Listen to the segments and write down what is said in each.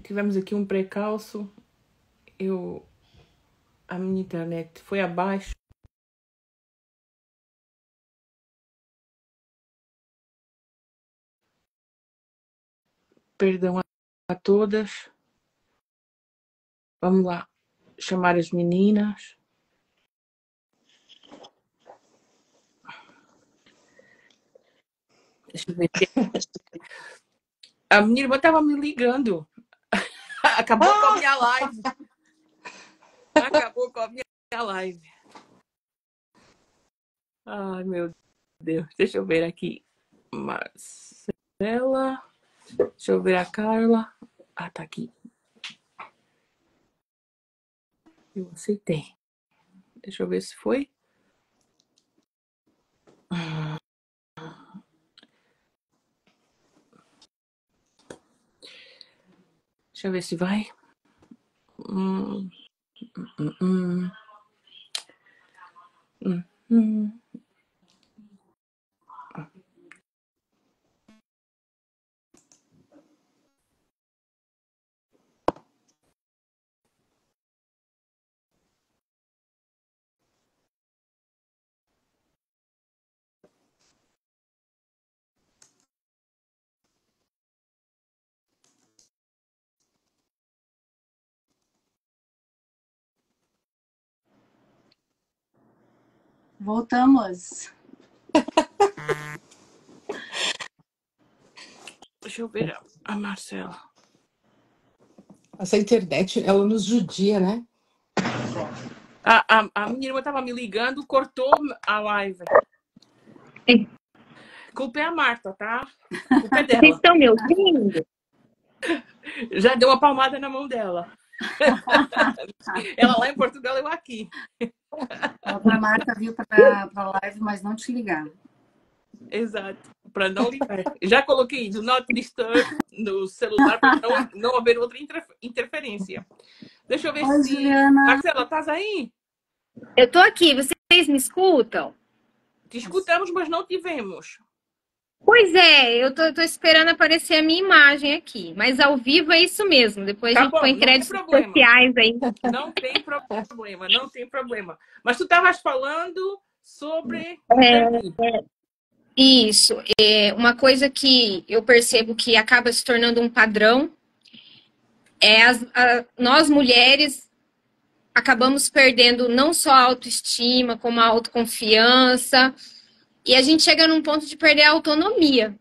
Tivemos aqui um precalço. A minha internet foi abaixo. Perdão a todas. Vamos lá chamar as meninas. Deixa eu ver. A minha irmã estava me ligando. Acabou com a minha live. Acabou com a minha live. Ai, meu Deus. Deixa eu ver aqui. Marcela. Deixa eu ver a Carla. Ah, tá aqui. Eu aceitei. Deixa eu ver se foi. Deixa eu ver se vai. Voltamos. Deixa eu ver a Marcela. Essa internet, ela nos judia, né? A minha irmã estava me ligando, cortou a live. Culpa é a Marta, tá? Culpa é dela. Vocês estão me ouvindo? Já deu uma palmada na mão dela. Ela lá em Portugal, eu aqui. A outra Marta viu para a live, mas não te ligar. Exato, para não ligar. Já coloquei do Not Disturb no celular para não haver outra interferência. Deixa eu ver Oi, se... Juliana. Marcela, estás aí? Eu tô aqui, vocês me escutam? Te escutamos, mas não te vemos. Pois é, eu tô esperando aparecer a minha imagem aqui, mas ao vivo é isso mesmo. Depois a gente põe créditos sociais aí. Não tem problema, não tem problema. Mas tu estavas falando sobre... Isso, uma coisa que eu percebo que acaba se tornando um padrão é nós mulheres acabamos perdendo não só a autoestima, como a autoconfiança, e a gente chega num ponto de perder a autonomia.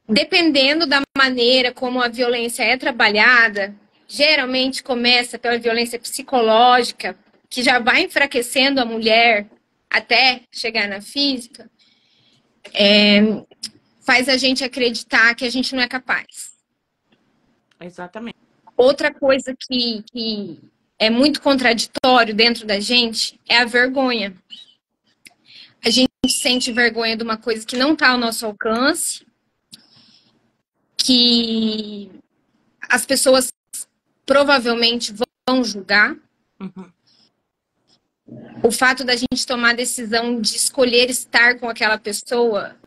Dependendo da maneira como a violência é trabalhada, geralmente começa pela violência psicológica, que já vai enfraquecendo a mulher até chegar na física, faz a gente acreditar que a gente não é capaz. Exatamente. Outra coisa que é muito contraditório dentro da gente é a vergonha. A gente sente vergonha de uma coisa que não está ao nosso alcance, que as pessoas provavelmente vão julgar. Uhum. O fato da gente tomar a decisão de escolher estar com aquela pessoa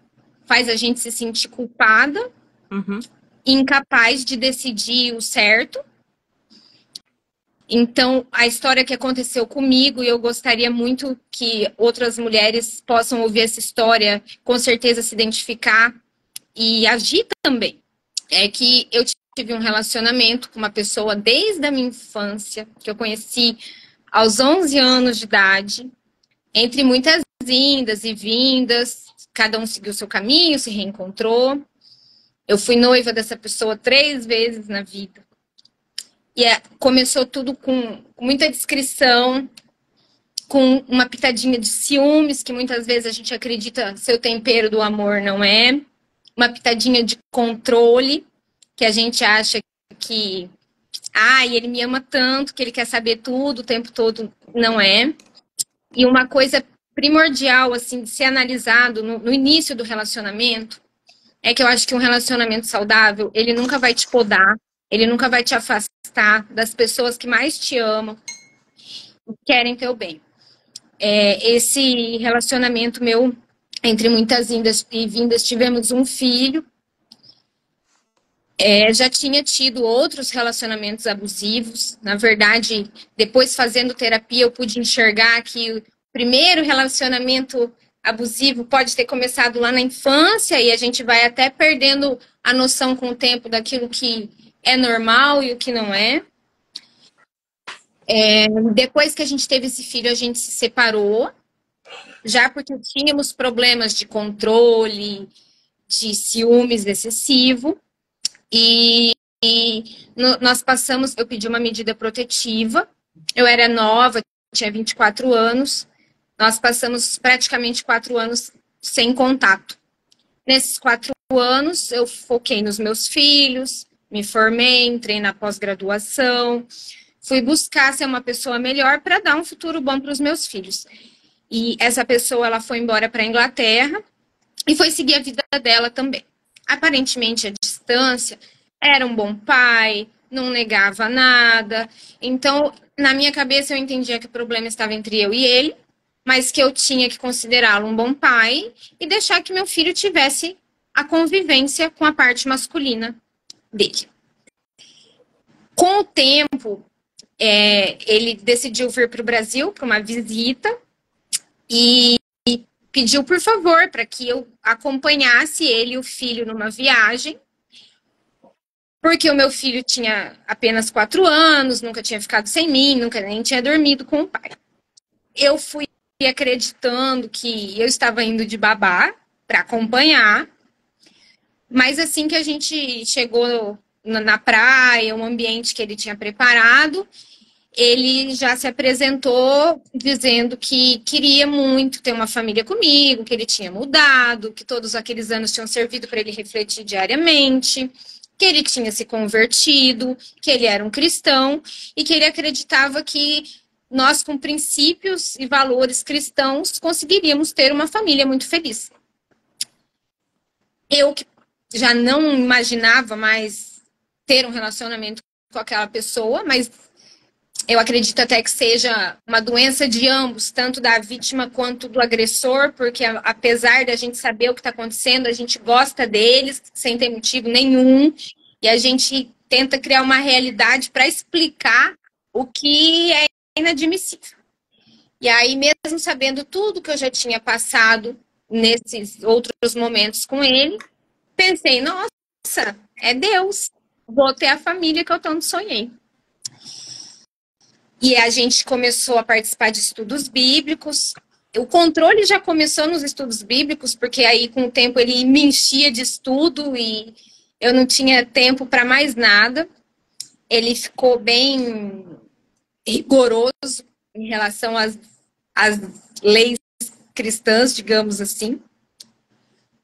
faz a gente se sentir culpada, incapaz de decidir o certo. Então, a história que aconteceu comigo, e eu gostaria muito que outras mulheres possam ouvir essa história, com certeza se identificar e agir também. É que eu tive um relacionamento com uma pessoa desde a minha infância, que eu conheci aos 11 anos de idade, entre muitas indas e vindas, cada um seguiu seu caminho, se reencontrou. Eu fui noiva dessa pessoa 3 vezes na vida. E começou tudo com muita discrição, com uma pitadinha de ciúmes, que muitas vezes a gente acredita ser o tempero do amor, não é? Uma pitadinha de controle, que a gente acha que ele me ama tanto, que ele quer saber tudo o tempo todo, não é? E uma coisa primordial, assim, de ser analisado no início do relacionamento, é que eu acho que um relacionamento saudável, ele nunca vai te podar, ele nunca vai te afastar das pessoas que mais te amam e querem teu bem. Esse relacionamento meu, entre muitas indas e vindas, tivemos um filho. Já tinha tido outros relacionamentos abusivos. Na verdade, depois fazendo terapia, eu pude enxergar que o primeiro relacionamento abusivo pode ter começado lá na infância e a gente vai até perdendo a noção com o tempo daquilo que é normal e o que não é. Depois que a gente teve esse filho, a gente se separou, já porque tínhamos problemas de controle, de ciúmes excessivo. Nós passamos, eu pedi uma medida protetiva, eu era nova, tinha 24 anos, nós passamos praticamente 4 anos sem contato. Nesses 4 anos, eu foquei nos meus filhos, me formei, entrei na pós-graduação, fui buscar ser uma pessoa melhor para dar um futuro bom para os meus filhos. E essa pessoa, ela foi embora para a Inglaterra e foi seguir a vida dela também. Aparentemente, a distância, era um bom pai, não negava nada. Então, na minha cabeça, eu entendia que o problema estava entre eu e ele, mas que eu tinha que considerá-lo um bom pai e deixar que meu filho tivesse a convivência com a parte masculina dele. Com o tempo, ele decidiu vir para o Brasil para uma visita e pediu, por favor, para que eu acompanhasse ele e o filho numa viagem, porque o meu filho tinha apenas 4 anos, nunca tinha ficado sem mim, nunca nem tinha dormido com o pai. Eu fui acreditando que eu estava indo de babá para acompanhar, mas assim que a gente chegou na praia, um ambiente que ele tinha preparado, ele já se apresentou dizendo que queria muito ter uma família comigo, que ele tinha mudado, que todos aqueles anos tinham servido para ele refletir diariamente, que ele tinha se convertido, que ele era um cristão e que ele acreditava que nós, com princípios e valores cristãos, conseguiríamos ter uma família muito feliz. Eu, que já não imaginava mais ter um relacionamento com aquela pessoa, mas eu acredito até que seja uma doença de ambos, tanto da vítima quanto do agressor, porque apesar da gente saber o que está acontecendo, a gente gosta deles sem ter motivo nenhum, e a gente tenta criar uma realidade para explicar o que é inadmissível. E aí, mesmo sabendo tudo que eu já tinha passado nesses outros momentos com ele, pensei, nossa, é Deus, vou ter a família que eu tanto sonhei. E a gente começou a participar de estudos bíblicos. O controle já começou nos estudos bíblicos, porque aí com o tempo ele me enchia de estudo e eu não tinha tempo para mais nada. Ele ficou bem rigoroso em relação às leis cristãs, digamos assim.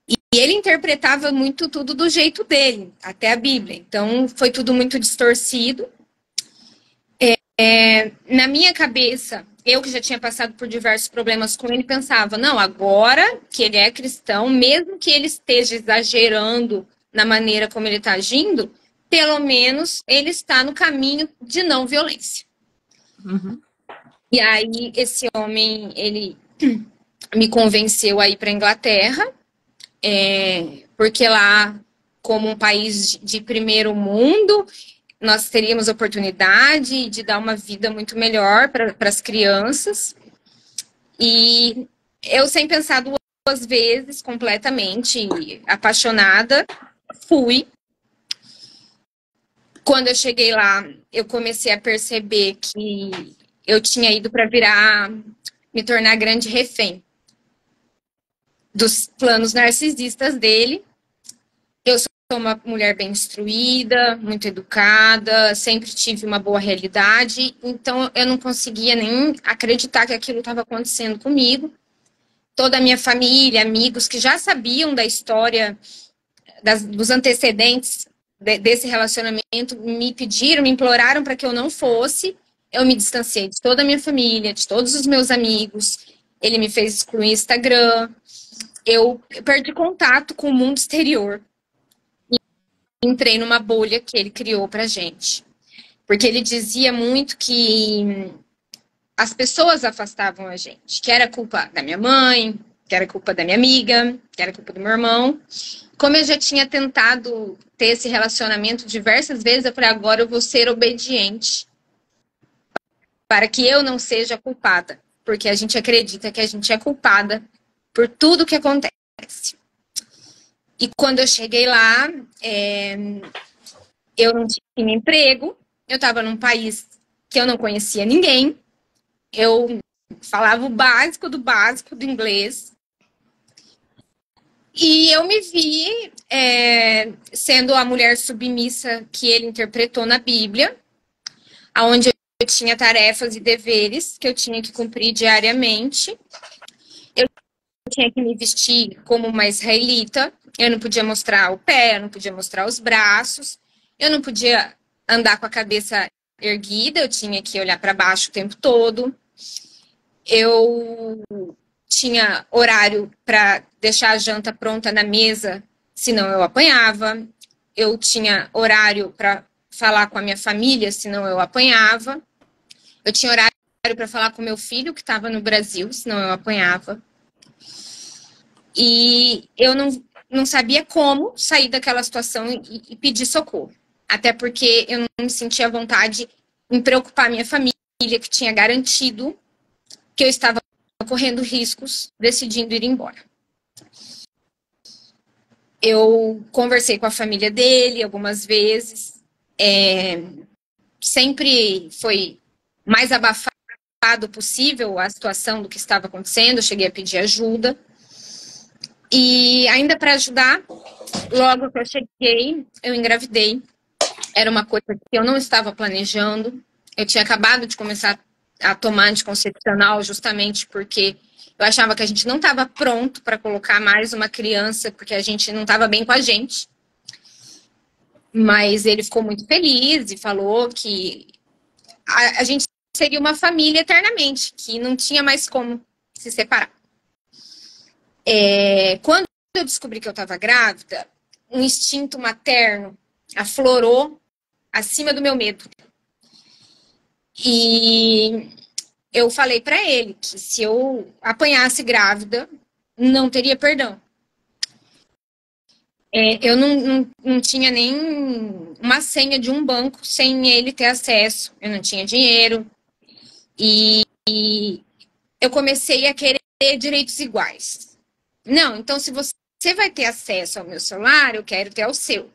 E ele interpretava muito tudo do jeito dele, até a Bíblia. Então foi tudo muito distorcido. Na minha cabeça, eu que já tinha passado por diversos problemas com ele, pensava, não, agora que ele é cristão, mesmo que ele esteja exagerando na maneira como ele está agindo, pelo menos ele está no caminho de não violência. Uhum. E aí, esse homem, ele me convenceu a ir para a Inglaterra, porque lá, como um país de primeiro mundo, nós teríamos oportunidade de dar uma vida muito melhor para as crianças. E eu, sem pensar 2 vezes, completamente apaixonada, fui. Quando eu cheguei lá, eu comecei a perceber que eu tinha ido para me tornar grande refém dos planos narcisistas dele. Eu sou uma mulher bem instruída, muito educada, sempre tive uma boa realidade, então eu não conseguia nem acreditar que aquilo estava acontecendo comigo. Toda a minha família, amigos que já sabiam da história, dos antecedentes desse relacionamento, me pediram, me imploraram para que eu não fosse. Eu me distanciei de toda a minha família, de todos os meus amigos. Ele me fez excluir o Instagram. Eu perdi contato com o mundo exterior. Entrei numa bolha que ele criou pra gente. Porque ele dizia muito que as pessoas afastavam a gente, que era culpa da minha mãe, que era culpa da minha amiga, que era culpa do meu irmão. Como eu já tinha tentado ter esse relacionamento diversas vezes, eu falei, agora eu vou ser obediente para que eu não seja culpada. Porque a gente acredita que a gente é culpada por tudo que acontece. E quando eu cheguei lá, eu não tinha emprego, eu estava num país que eu não conhecia ninguém, eu falava o básico do inglês, e eu me vi sendo a mulher submissa que ele interpretou na Bíblia, onde eu tinha tarefas e deveres que eu tinha que cumprir diariamente. Eu tinha que me vestir como uma israelita, eu não podia mostrar o pé, eu não podia mostrar os braços, eu não podia andar com a cabeça erguida, eu tinha que olhar para baixo o tempo todo. Eu tinha horário para deixar a janta pronta na mesa, senão eu apanhava. Eu tinha horário para falar com a minha família, senão eu apanhava. Eu tinha horário para falar com meu filho, que estava no Brasil, senão eu apanhava. E eu não sabia como sair daquela situação e pedir socorro. Até porque eu não me sentia à vontade em preocupar minha família, que tinha garantido que eu estava correndo riscos, decidindo ir embora. Eu conversei com a família dele algumas vezes. Sempre foi mais abafado possível a situação do que estava acontecendo. Eu cheguei a pedir ajuda. E ainda para ajudar, logo que eu cheguei, eu engravidei. Era uma coisa que eu não estava planejando. Eu tinha acabado de começar a tomar anticoncepcional justamente porque eu achava que a gente não estava pronto para colocar mais uma criança, porque a gente não estava bem com a gente. Mas ele ficou muito feliz e falou que a gente seria uma família eternamente, que não tinha mais como se separar. Quando eu descobri que eu estava grávida, um instinto materno aflorou acima do meu medo. E eu falei para ele que se eu apanhasse grávida, não teria perdão. Eu não tinha nem uma senha de um banco sem ele ter acesso. Eu não tinha dinheiro. E eu comecei a querer direitos iguais. Não, então se você vai ter acesso ao meu celular, eu quero ter ao seu.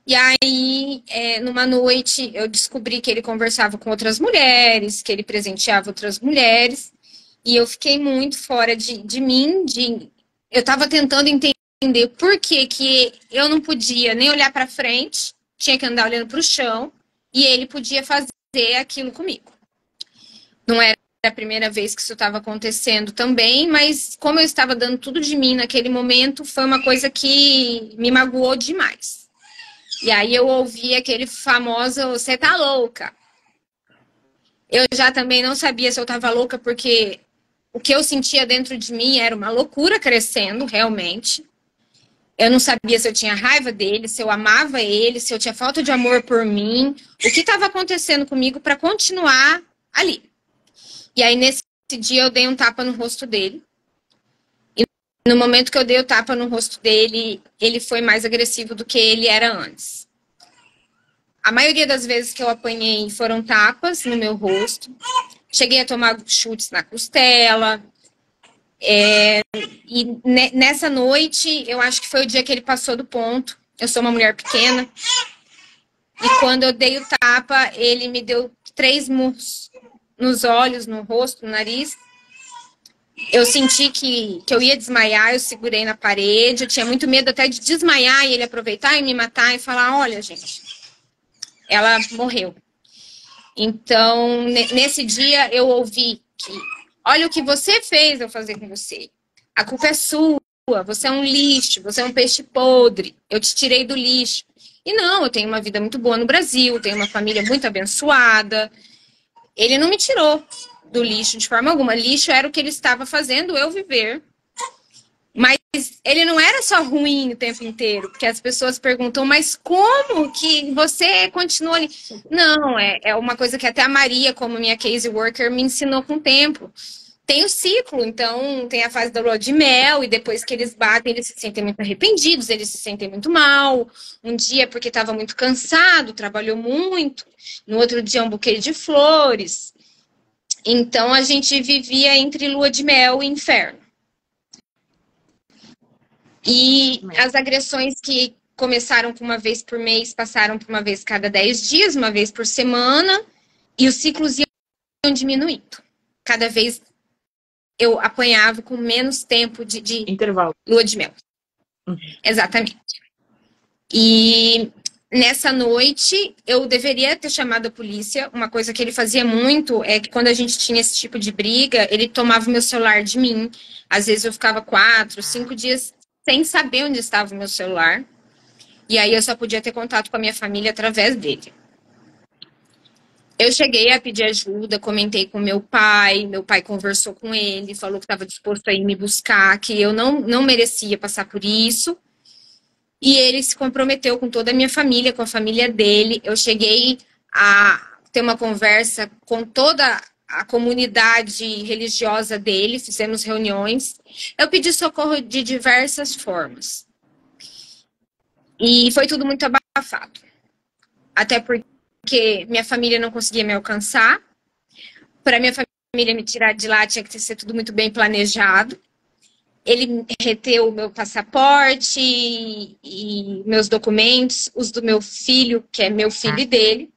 E aí, numa noite, eu descobri que ele conversava com outras mulheres, que ele presenteava outras mulheres, e eu fiquei muito fora de mim. Eu estava tentando entender por que eu não podia nem olhar para frente, tinha que andar olhando para o chão, e ele podia fazer aquilo comigo. Não era a primeira vez que isso estava acontecendo também, mas como eu estava dando tudo de mim naquele momento, foi uma coisa que me magoou demais. E aí eu ouvi aquele famoso, você tá louca. Eu já também não sabia se eu tava louca, porque o que eu sentia dentro de mim era uma loucura crescendo, realmente. Eu não sabia se eu tinha raiva dele, se eu amava ele, se eu tinha falta de amor por mim. O que estava acontecendo comigo para continuar ali. E aí nesse dia eu dei um tapa no rosto dele. No momento que eu dei o tapa no rosto dele, ele foi mais agressivo do que ele era antes. A maioria das vezes que eu apanhei foram tapas no meu rosto. Cheguei a tomar chutes na costela. E nessa noite, eu acho que foi o dia que ele passou do ponto. Eu sou uma mulher pequena. E quando eu dei o tapa, ele me deu 3 murros nos olhos, no rosto, no nariz. Eu senti que eu ia desmaiar, eu segurei na parede, eu tinha muito medo até de desmaiar e ele aproveitar e me matar e falar, olha, gente, ela morreu. Então, nesse dia eu ouvi que, olha o que você fez eu fazer com você. A culpa é sua, você é um lixo, você é um peixe podre, eu te tirei do lixo. E não, eu tenho uma vida muito boa no Brasil, tenho uma família muito abençoada. Ele não me tirou do lixo de forma alguma. Lixo era o que ele estava fazendo eu viver. Mas ele não era só ruim o tempo inteiro, porque as pessoas perguntam, mas como que você continua ali? Não, é uma coisa que até a Maria, como minha case worker, me ensinou com o tempo. tem o ciclo, então tem a fase da lua de mel, e depois que eles batem, eles se sentem muito arrependidos, eles se sentem muito mal. Um dia porque estava muito cansado, trabalhou muito, no outro dia um buquê de flores. Então a gente vivia entre lua de mel e inferno. E as agressões que começaram com uma vez por mês, passaram por uma vez cada 10 dias, uma vez por semana, e os ciclos iam diminuindo. Cada vez eu apanhava com menos tempo de Intervalo. lua de mel. Exatamente. E nessa noite, eu deveria ter chamado a polícia. Uma coisa que ele fazia muito é que quando a gente tinha esse tipo de briga, ele tomava o meu celular de mim. Às vezes eu ficava 4, 5 dias sem saber onde estava o meu celular. E aí eu só podia ter contato com a minha família através dele. Eu cheguei a pedir ajuda, comentei com meu pai conversou com ele, falou que estava disposto a ir me buscar, que eu não merecia passar por isso. E ele se comprometeu com toda a minha família, com a família dele. Eu cheguei a ter uma conversa com toda a comunidade religiosa dele, fizemos reuniões. Eu pedi socorro de diversas formas. E foi tudo muito abafado. Até porque minha família não conseguia me alcançar. Para minha família me tirar de lá, tinha que ser tudo muito bem planejado. Ele reteu o meu passaporte e meus documentos, os do meu filho, que é meu filho dele.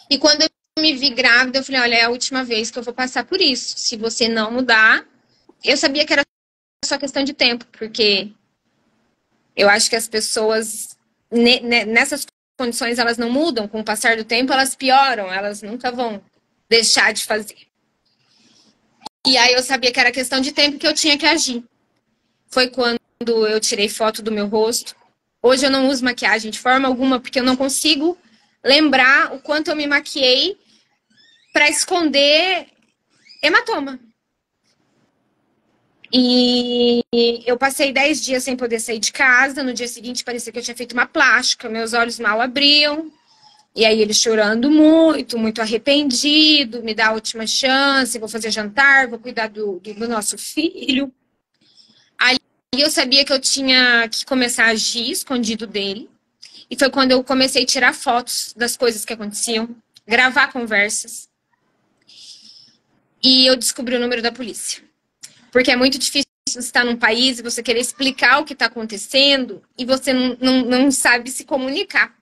E quando eu me vi grávida, eu falei, olha, é a última vez que eu vou passar por isso. Se você não mudar... Eu sabia que era só questão de tempo, porque eu acho que as pessoas, nessas condições, elas não mudam. Com o passar do tempo, elas pioram, elas nunca vão deixar de fazer. E aí eu sabia que era questão de tempo que eu tinha que agir. Foi quando eu tirei foto do meu rosto. Hoje eu não uso maquiagem de forma alguma, porque eu não consigo lembrar o quanto eu me maquiei para esconder hematoma. E eu passei 10 dias sem poder sair de casa. No dia seguinte parecia que eu tinha feito uma plástica, meus olhos mal abriam. E aí ele chorando muito, muito arrependido, me dá a última chance, vou fazer jantar, vou cuidar do nosso filho. Aí eu sabia que eu tinha que começar a agir escondido dele. E foi quando eu comecei a tirar fotos das coisas que aconteciam, gravar conversas. E eu descobri o número da polícia. Porque é muito difícil você estar num país e você querer explicar o que está acontecendo e você não sabe se comunicar.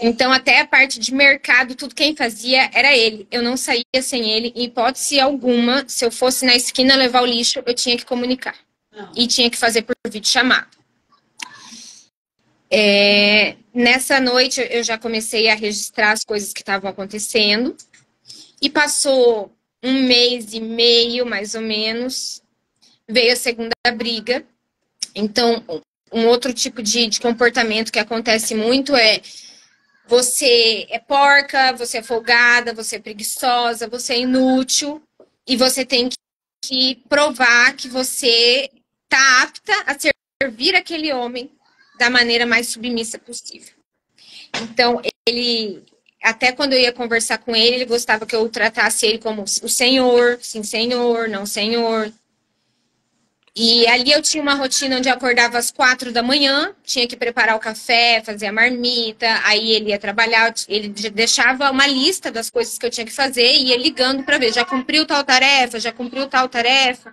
Então, até a parte de mercado, tudo quem fazia era ele. Eu não saía sem ele. Em hipótese alguma, se eu fosse na esquina levar o lixo, eu tinha que comunicar. E tinha que fazer por videochamada. Nessa noite, eu já comecei a registrar as coisas que estavam acontecendo. E passou 1 mês e meio, mais ou menos, veio a segunda briga. Então, um outro tipo de comportamento que acontece muito é: você é porca, você é folgada, você é preguiçosa, você é inútil, e você tem que provar que você está apta a servir aquele homem da maneira mais submissa possível. Então, ele, até quando eu ia conversar com ele, ele gostava que eu tratasse ele como o senhor, sim senhor, não senhor. E ali eu tinha uma rotina onde eu acordava às 4 da manhã, tinha que preparar o café, fazer a marmita, aí ele ia trabalhar, ele deixava uma lista das coisas que eu tinha que fazer e ia ligando para ver, já cumpriu tal tarefa, já cumpriu tal tarefa.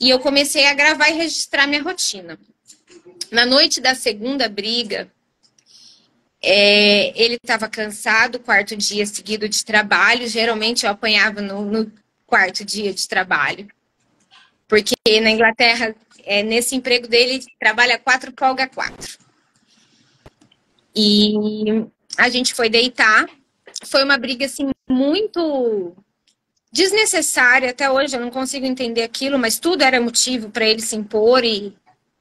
E eu comecei a gravar e registrar minha rotina. Na noite da segunda briga, ele estava cansado, 4º dia seguido de trabalho, geralmente eu apanhava no 4º dia de trabalho. Porque na Inglaterra, nesse emprego dele, trabalha 4, folga 4. E a gente foi deitar. Foi uma briga, assim, muito desnecessária. Até hoje eu não consigo entender aquilo, mas tudo era motivo para ele se impor e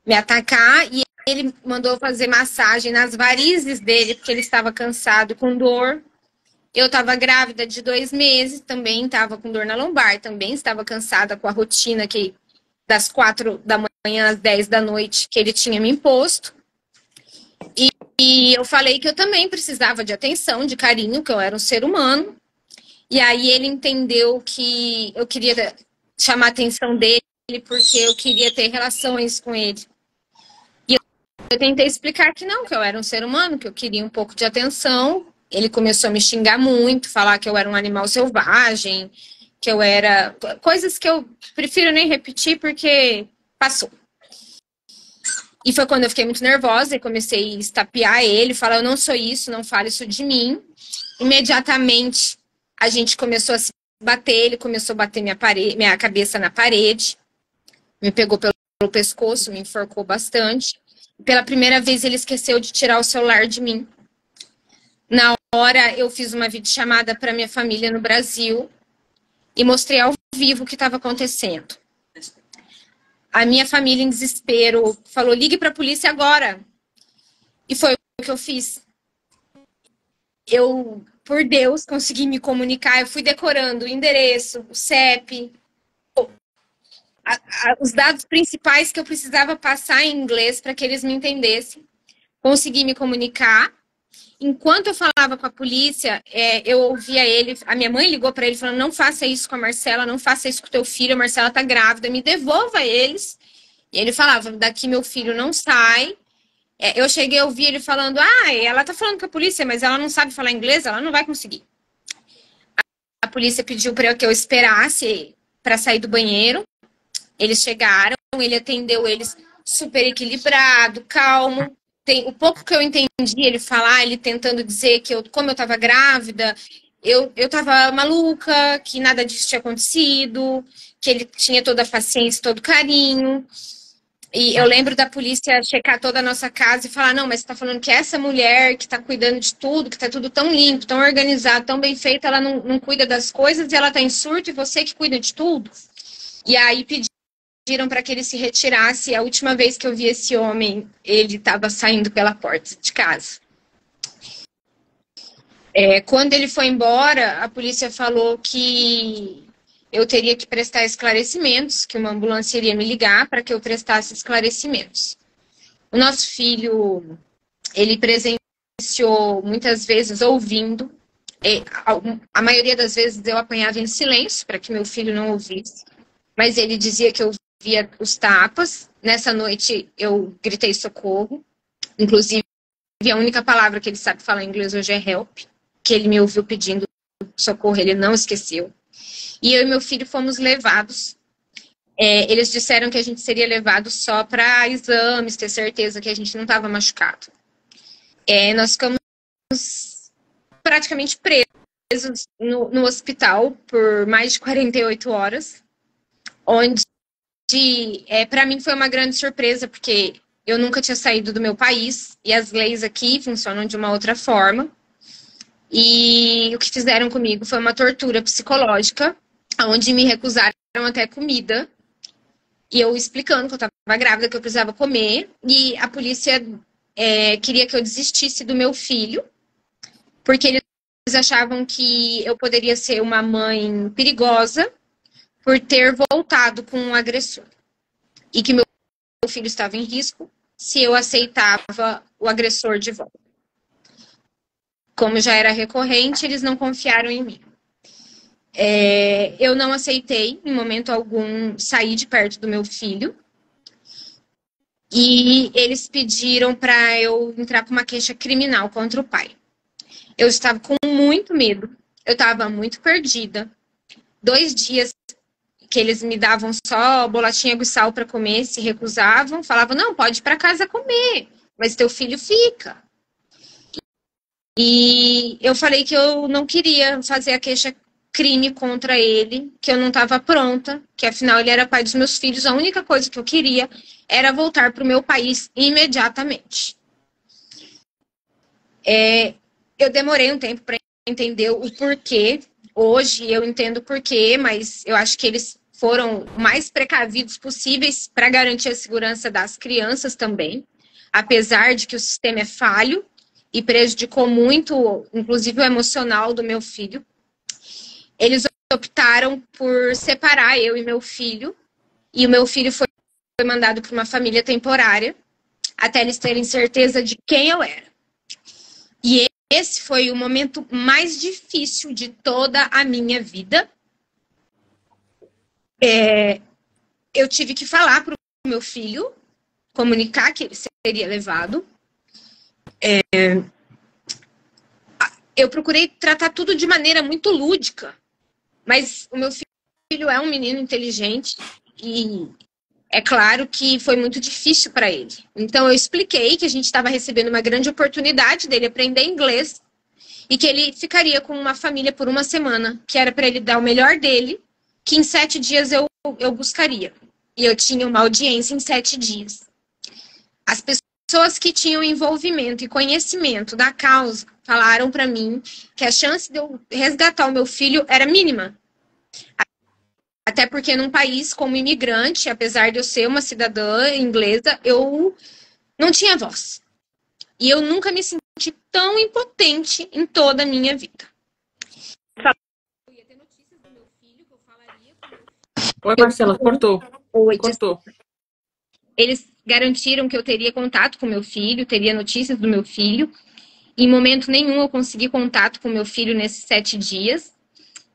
me atacar. E ele mandou fazer massagem nas varizes dele, porque ele estava cansado, com dor. Eu estava grávida de 2 meses, também estava com dor na lombar, também estava cansada com a rotina das 4 da manhã às 10 da noite que ele tinha me imposto. E eu falei que eu também precisava de atenção, de carinho, que eu era um ser humano. E aí ele entendeu que eu queria chamar a atenção dele porque eu queria ter relações com ele. E eu tentei explicar que não, que eu era um ser humano, que eu queria um pouco de atenção. Ele começou a me xingar muito, falar que eu era um animal selvagem, que eu era... Coisas que eu prefiro nem repetir porque passou. E foi quando eu fiquei muito nervosa e comecei a estapear ele, falar, eu não sou isso, não fale isso de mim. Imediatamente a gente começou a se bater, ele começou a bater minha cabeça na parede, me pegou pelo pescoço, me enforcou bastante. Pela primeira vez ele esqueceu de tirar o celular de mim. Na hora eu fiz uma videochamada para minha família no Brasil e mostrei ao vivo o que estava acontecendo. A minha família, em desespero, falou, ligue para a polícia agora. E foi o que eu fiz. Eu, por Deus, consegui me comunicar. Eu fui decorando o endereço, o CEP, os dados principais que eu precisava passar em inglês para que eles me entendessem. Consegui me comunicar. Enquanto eu falava com a polícia, eu ouvia ele, a minha mãe ligou para ele falando, não faça isso com a Marcela, não faça isso com o teu filho, a Marcela tá grávida, me devolva eles. E ele falava, daqui meu filho não sai. Eu cheguei a ouvir ele falando, ela tá falando com a polícia, mas ela não sabe falar inglês, ela não vai conseguir. A polícia pediu para que eu esperasse para sair do banheiro. Eles chegaram, ele atendeu eles super equilibrado, calmo. O pouco que eu entendi ele falar, ele tentando dizer que como eu estava grávida, eu estava maluca, que nada disso tinha acontecido, que ele tinha toda a paciência, todo o carinho. E eu lembro da polícia checar toda a nossa casa e falar, não, mas você está falando que essa mulher que está cuidando de tudo, que está tudo tão limpo, tão organizado, tão bem feito, ela não cuida das coisas e ela está em surto e você que cuida de tudo? E aí pediram para que ele se retirasse. A última vez que eu vi esse homem, ele estava saindo pela porta de casa. Quando ele foi embora, a polícia falou que eu teria que prestar esclarecimentos, que uma ambulância iria me ligar para que eu prestasse esclarecimentos. O nosso filho, ele presenciou muitas vezes ouvindo. A maioria das vezes eu apanhava em silêncio para que meu filho não ouvisse. Mas ele dizia que eu via os tapas. Nessa noite eu gritei socorro. Inclusive, a única palavra que ele sabe falar em inglês hoje é help. Que ele me ouviu pedindo socorro, ele não esqueceu. E eu e meu filho fomos levados. Eles disseram que a gente seria levado só para exames, ter certeza que a gente não estava machucado. Nós ficamos praticamente presos no hospital por mais de 48 horas. Onde, para mim, foi uma grande surpresa, porque eu nunca tinha saído do meu país, e as leis aqui funcionam de uma outra forma. E o que fizeram comigo foi uma tortura psicológica, onde me recusaram até comida, e eu explicando que eu estava grávida, que eu precisava comer, e a polícia queria que eu desistisse do meu filho, porque eles achavam que eu poderia ser uma mãe perigosa, por ter voltado com um agressor. E que meu filho estava em risco se eu aceitava o agressor de volta. Como já era recorrente, eles não confiaram em mim. Eu não aceitei, em momento algum, sair de perto do meu filho. E eles pediram para eu entrar com uma queixa criminal contra o pai. Eu estava com muito medo. Eu estava muito perdida. 2 dias que eles me davam só bolachinha e sal para comer, se recusavam, falavam, não, pode ir para casa comer, mas teu filho fica. E eu falei que eu não queria fazer a queixa-crime contra ele, que eu não estava pronta, que afinal ele era pai dos meus filhos, a única coisa que eu queria era voltar para o meu país imediatamente. Eu demorei um tempo para entender o porquê. Hoje eu entendo o porquê, mas eu acho que eles foram o mais precavidos possíveis para garantir a segurança das crianças também, apesar de que o sistema é falho e prejudicou muito, inclusive o emocional do meu filho. Eles optaram por separar eu e meu filho, e o meu filho foi mandado para uma família temporária, até eles terem certeza de quem eu era. E esse foi o momento mais difícil de toda a minha vida. Eu tive que falar para o meu filho, comunicar que ele seria levado. Eu procurei tratar tudo de maneira muito lúdica, mas o meu filho é um menino inteligente e é claro que foi muito difícil para ele. Então eu expliquei que a gente estava recebendo uma grande oportunidade dele aprender inglês e que ele ficaria com uma família por uma semana, que era para ele dar o melhor dele, que em 7 dias eu buscaria. E eu tinha uma audiência em 7 dias. As pessoas que tinham envolvimento e conhecimento da causa falaram para mim que a chance de eu resgatar o meu filho era mínima. Até porque num país como imigrante, apesar de eu ser uma cidadã inglesa, eu não tinha voz. E eu nunca me senti tão impotente em toda a minha vida. Eu ia ter notícias do meu filho, que eu falaria com meu filho. Oi, Marcela, cortou. Oi, Cortou. Eles garantiram que eu teria contato com meu filho, teria notícias do meu filho. Em momento nenhum eu consegui contato com meu filho nesses 7 dias.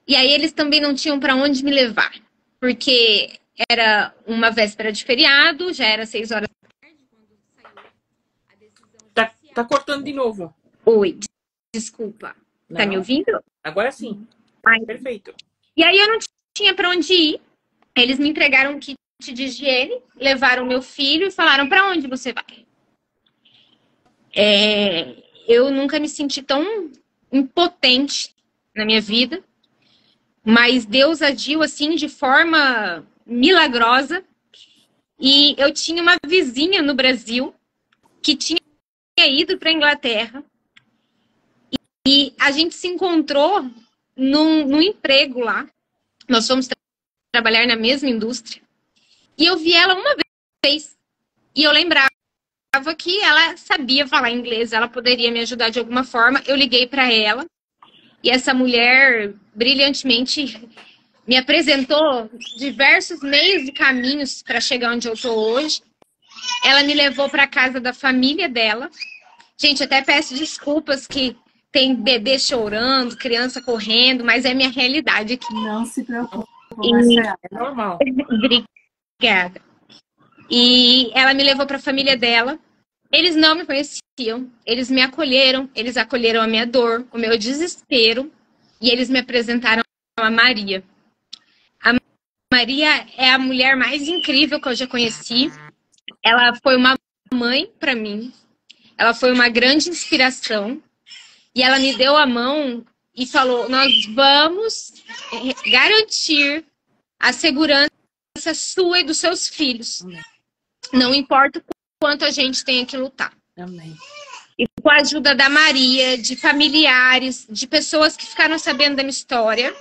E aí eles também não tinham para onde me levar. Porque era uma véspera de feriado, já era 6 horas da tarde, quando saiu a decisão judicial. Tá cortando de novo. Oi, desculpa. Tá Não. me ouvindo? Agora sim. Ai. Perfeito. E aí eu não tinha para onde ir. Eles me entregaram um kit de higiene, levaram meu filho e falaram: para onde você vai? Eu nunca me senti tão impotente na minha vida, mas Deus agiu assim de forma milagrosa. E eu tinha uma vizinha no Brasil que tinha ido para a Inglaterra e a gente se encontrou num emprego lá. Nós fomos trabalhar na mesma indústria. E eu vi ela uma vez. E eu lembrava que ela sabia falar inglês, ela poderia me ajudar de alguma forma. Eu liguei para ela. E essa mulher, brilhantemente, me apresentou diversos meios e caminhos para chegar onde eu estou hoje. Ela me levou para a casa da família dela. Gente, até peço desculpas que tem bebê chorando, criança correndo, mas é minha realidade aqui. Não se preocupe, Marcela. É normal. Obrigada. E ela me levou para a família dela. Eles não me conheciam, eles me acolheram, eles acolheram a minha dor, o meu desespero, e eles me apresentaram a Maria. A Maria é a mulher mais incrível que eu já conheci. Ela foi uma mãe para mim, ela foi uma grande inspiração, e ela me deu a mão e falou: nós vamos garantir a segurança sua e dos seus filhos. Amém. Não importa o quanto a gente tenha que lutar. Amém. E com a ajuda da Maria, de familiares, de pessoas que ficaram sabendo da minha história,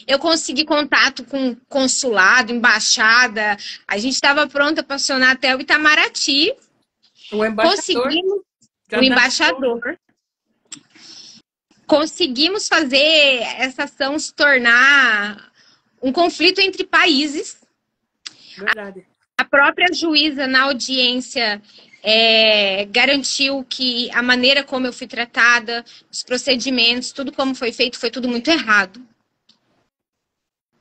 eu consegui contato com consulado, embaixada. A gente estava pronta para acionar até o Itamaraty. O embaixador. Conseguimos Já o tá- embaixador. Conseguimos fazer essa ação se tornar um conflito entre países. Verdade. A própria juíza, na audiência, garantiu que a maneira como eu fui tratada, os procedimentos, tudo como foi feito, foi tudo muito errado.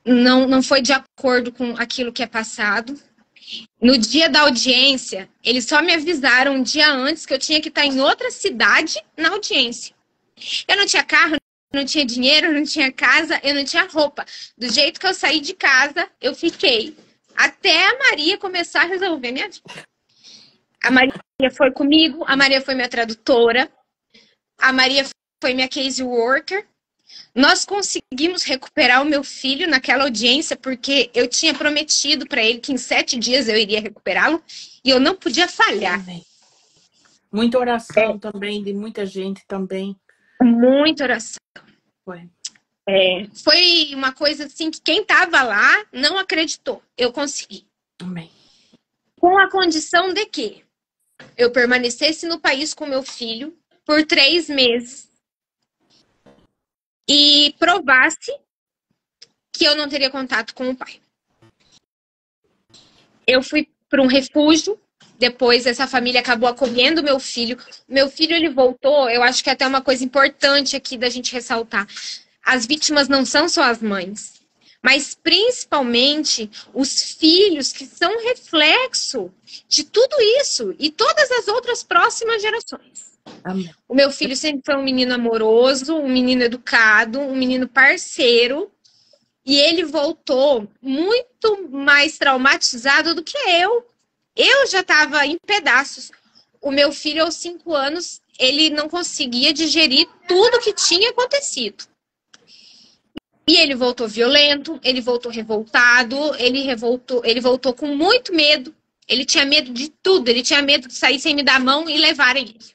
Não foi de acordo com aquilo que é passado. No dia da audiência, eles só me avisaram um dia antes que eu tinha que estar em outra cidade na audiência. Eu não tinha carro, não tinha dinheiro, não tinha casa, eu não tinha roupa. Do jeito que eu saí de casa, eu fiquei até a Maria começar a resolver minha vida. A Maria foi comigo, a Maria foi minha tradutora, a Maria foi minha case worker. Nós conseguimos recuperar o meu filho naquela audiência porque eu tinha prometido para ele que em 7 dias eu iria recuperá-lo e eu não podia falhar. Amém. Muita oração também, de muita gente também. Muita oração. Foi. Foi uma coisa assim que quem estava lá não acreditou. Eu consegui. Amém. Com a condição de que eu permanecesse no país com meu filho por 3 meses e provasse que eu não teria contato com o pai. Eu fui para um refúgio Depois essa família acabou acolhendo meu filho. Meu filho, ele voltou, eu acho que é até uma coisa importante aqui da gente ressaltar. As vítimas não são só as mães, mas principalmente os filhos que são reflexo de tudo isso e todas as outras próximas gerações. Amém. O meu filho sempre foi um menino amoroso, um menino educado, um menino parceiro, e ele voltou muito mais traumatizado do que eu. Eu já estava em pedaços. O meu filho, aos 5 anos, ele não conseguia digerir tudo que tinha acontecido. E ele voltou violento, ele voltou revoltado, ele voltou com muito medo. Ele tinha medo de tudo, ele tinha medo de sair sem me dar a mão e levarem ele.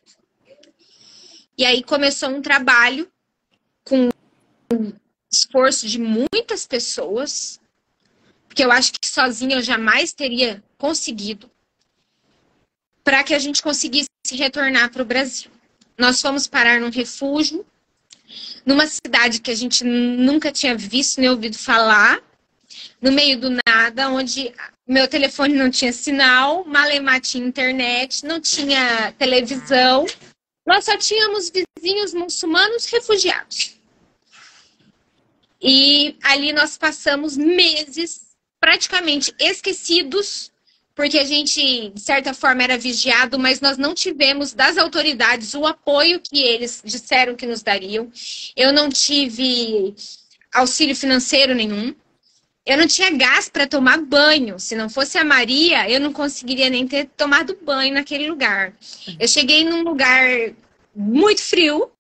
E aí começou um trabalho com esforço de muitas pessoas, porque eu acho que sozinha eu jamais teria conseguido, para que a gente conseguisse retornar para o Brasil. Nós fomos parar num refúgio, numa cidade que a gente nunca tinha visto nem ouvido falar, no meio do nada, onde meu telefone não tinha sinal, malemar tinha internet, não tinha televisão, nós só tínhamos vizinhos muçulmanos refugiados. E ali nós passamos meses praticamente esquecidos, porque a gente, de certa forma, era vigiado, mas nós não tivemos das autoridades o apoio que eles disseram que nos dariam. Eu não tive auxílio financeiro nenhum. Eu não tinha gás para tomar banho. Se não fosse a Maria, eu não conseguiria nem ter tomado banho naquele lugar. Eu cheguei num lugar muito frio,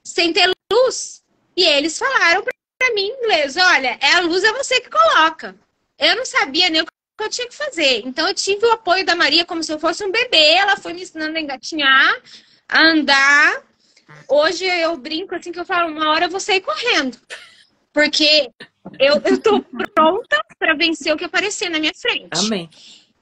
sem ter luz. E eles falaram para mim em inglês, olha, a luz é você que coloca. Eu não sabia nem o que eu tinha que fazer. Então eu tive o apoio da Maria como se eu fosse um bebê. Ela foi me ensinando a engatinhar, a andar. Hoje eu brinco assim que eu falo, uma hora eu vou sair correndo. Porque eu tô pronta para vencer o que aparecer na minha frente. Amém.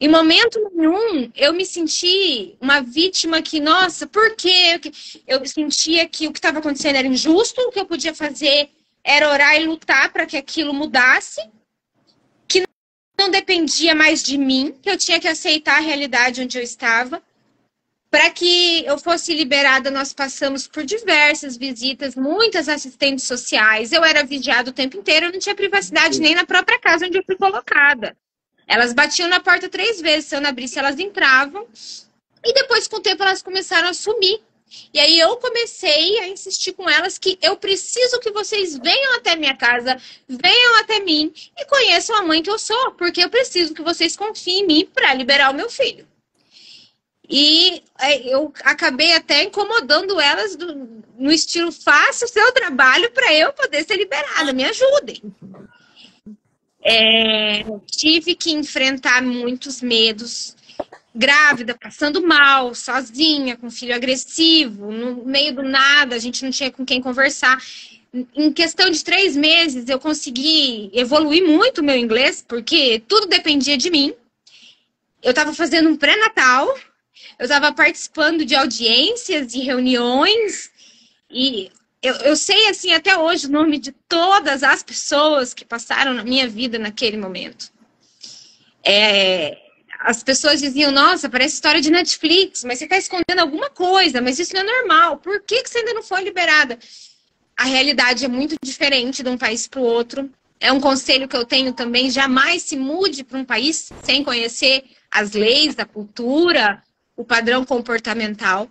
Em momento nenhum, eu me senti uma vítima que, nossa, por quê? Eu sentia que o que estava acontecendo era injusto, o que eu podia fazer era orar e lutar para que aquilo mudasse, que não dependia mais de mim, que eu tinha que aceitar a realidade onde eu estava. Para que eu fosse liberada, nós passamos por diversas visitas, muitas assistentes sociais. Eu era vigiada o tempo inteiro, eu não tinha privacidade nem na própria casa onde eu fui colocada. Elas batiam na porta 3 vezes, se eu não abrisse, elas entravam. E depois, com o tempo, elas começaram a sumir. E aí eu comecei a insistir com elas que eu preciso que vocês venham até minha casa, venham até mim e conheçam a mãe que eu sou, porque eu preciso que vocês confiem em mim para liberar o meu filho. E eu acabei até incomodando elas no estilo, faça o seu trabalho para eu poder ser liberada, me ajudem. Tive que enfrentar muitos medos, grávida, passando mal, sozinha, com filho agressivo, no meio do nada, a gente não tinha com quem conversar. Em questão de 3 meses, eu consegui evoluir muito o meu inglês, porque tudo dependia de mim. Eu estava fazendo um pré-natal, eu estava participando de audiências e reuniões, e eu sei, assim, até hoje o nome de todas as pessoas que passaram na minha vida naquele momento. As pessoas diziam, nossa, parece história de Netflix, mas você está escondendo alguma coisa, mas isso não é normal. Por que você ainda não foi liberada? A realidade é muito diferente de um país para o outro. É um conselho que eu tenho também, jamais se mude para um país sem conhecer as leis, a cultura, o padrão comportamental.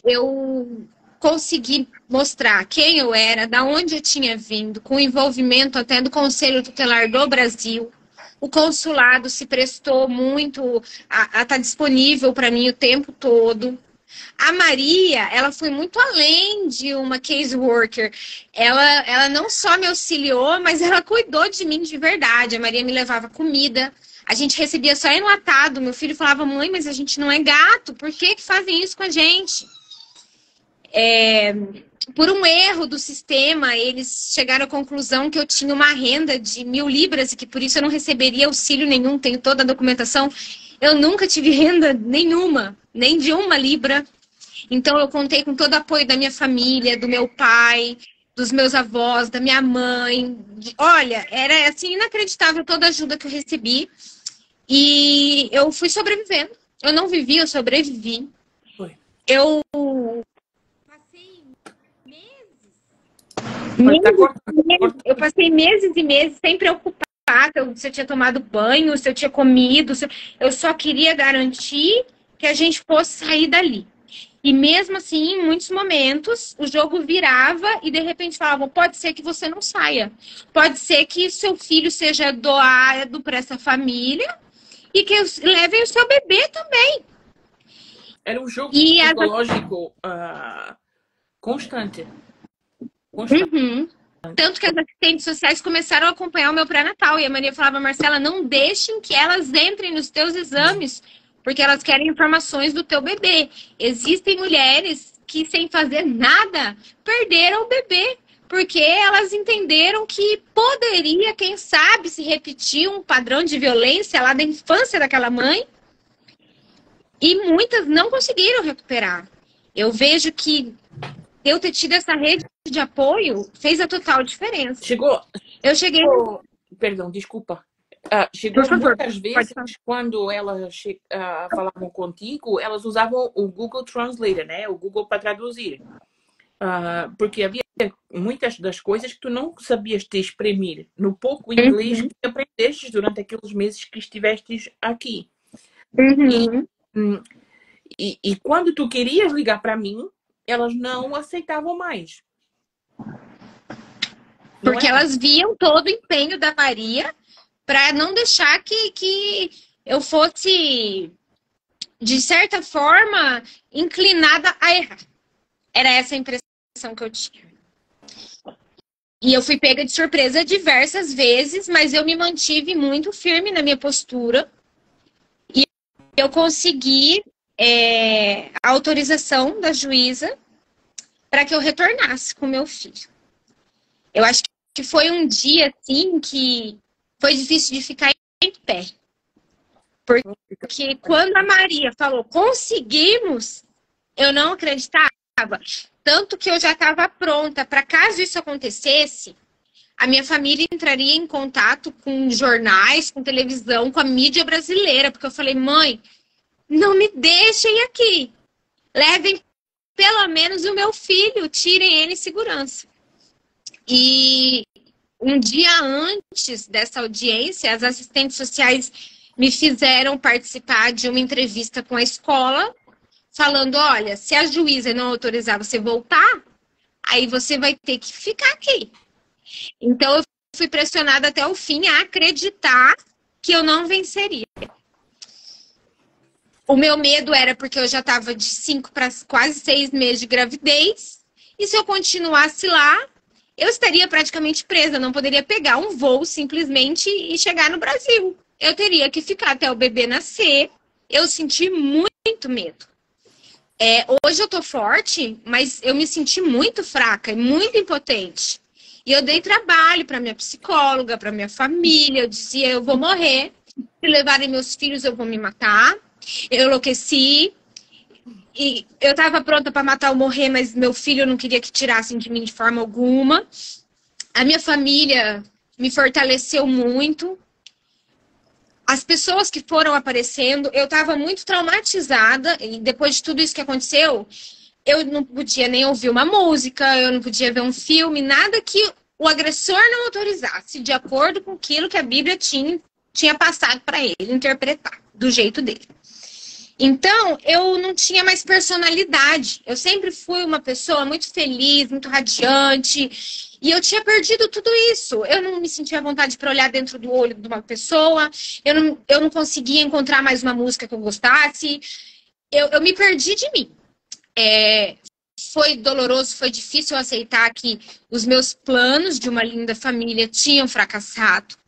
Eu consegui mostrar quem eu era, da onde eu tinha vindo, com o envolvimento até do Conselho Tutelar do Brasil. O consulado se prestou muito a estar disponível para mim o tempo todo. A Maria, ela foi muito além de uma case worker. Ela não só me auxiliou, mas ela cuidou de mim de verdade. A Maria me levava comida. A gente recebia só enlatado. Meu filho falava, mãe, mas a gente não é gato. Por que fazem isso com a gente? Por um erro do sistema, eles chegaram à conclusão que eu tinha uma renda de 1.000 libras e que por isso eu não receberia auxílio nenhum. Tenho toda a documentação. Eu nunca tive renda nenhuma, nem de 1 libra. Então eu contei com todo o apoio da minha família, do meu pai, dos meus avós, da minha mãe. Olha, era assim inacreditável toda a ajuda que eu recebi. E eu fui sobrevivendo. Eu não vivi, eu sobrevivi. Foi. Eu passei eu passei meses e meses sem preocupada se eu tinha tomado banho, se eu tinha comido. Eu só queria garantir que a gente fosse sair dali. E mesmo assim, em muitos momentos, o jogo virava e de repente falava, pode ser que você não saia. Pode ser que seu filho seja doado para essa família e que levem o seu bebê também. Era um jogo psicológico constante. Uhum. Tanto que as assistentes sociais começaram a acompanhar o meu pré-natal. E a Maria falava, Marcela, não deixem que elas entrem nos teus exames, porque elas querem informações do teu bebê. Existem mulheres que, sem fazer nada, perderam o bebê, porque elas entenderam que poderia, quem sabe, se repetir um padrão de violência lá da infância daquela mãe. E muitas não conseguiram recuperar. Eu vejo que eu ter tido essa rede de apoio fez a total diferença. Eu cheguei... Perdão, desculpa. Chegou muitas vezes, quando elas falavam contigo, elas usavam o Google Translator, né? O Google para traduzir. Porque havia muitas das coisas que tu não sabias te exprimir no pouco inglês que aprendeste durante aqueles meses que estiveste aqui. E quando tu querias ligar para mim, elas não aceitavam mais. Porque elas viam todo o empenho da Maria para não deixar que eu fosse, de certa forma, inclinada a errar. Era essa a impressão que eu tinha. E eu fui pega de surpresa diversas vezes, mas eu me mantive muito firme na minha postura. E eu consegui a autorização da juíza para que eu retornasse com meu filho. Eu acho que foi um dia, assim, que foi difícil de ficar em pé. Porque quando a Maria falou, conseguimos, eu não acreditava. Tanto que eu já estava pronta para, caso isso acontecesse, a minha família entraria em contato com jornais, com televisão, com a mídia brasileira. Porque eu falei, mãe, não me deixem aqui. Levem pelo menos o meu filho, tirem ele em segurança. E um dia antes dessa audiência, as assistentes sociais me fizeram participar de uma entrevista com a escola, falando, olha, se a juíza não autorizar você voltar, aí você vai ter que ficar aqui. Então, eu fui pressionada até o fim a acreditar que eu não venceria. O meu medo era porque eu já estava de 5 para quase 6 meses de gravidez, e se eu continuasse lá, eu estaria praticamente presa, não poderia pegar um voo simplesmente e chegar no Brasil. Eu teria que ficar até o bebê nascer. Eu senti muito medo. Hoje eu tô forte, mas eu me senti muito fraca e muito impotente. E eu dei trabalho para minha psicóloga, para minha família. Eu dizia, eu vou morrer. Se levarem meus filhos, eu vou me matar. Eu enlouqueci. E eu estava pronta para matar ou morrer, mas meu filho, eu não queria que tirassem de mim de forma alguma. A minha família me fortaleceu muito. As pessoas que foram aparecendo, eu estava muito traumatizada. E depois de tudo isso que aconteceu, eu não podia nem ouvir uma música, eu não podia ver um filme, nada que o agressor não autorizasse, de acordo com aquilo que a Bíblia tinha passado para ele interpretar, do jeito dele. Então, eu não tinha mais personalidade. Eu sempre fui uma pessoa muito feliz, muito radiante. E eu tinha perdido tudo isso. Eu não me sentia à vontade para olhar dentro do olho de uma pessoa. Eu não conseguia encontrar mais uma música que eu gostasse. Eu me perdi de mim. Foi doloroso, foi difícil aceitar que os meus planos de uma linda família tinham fracassado.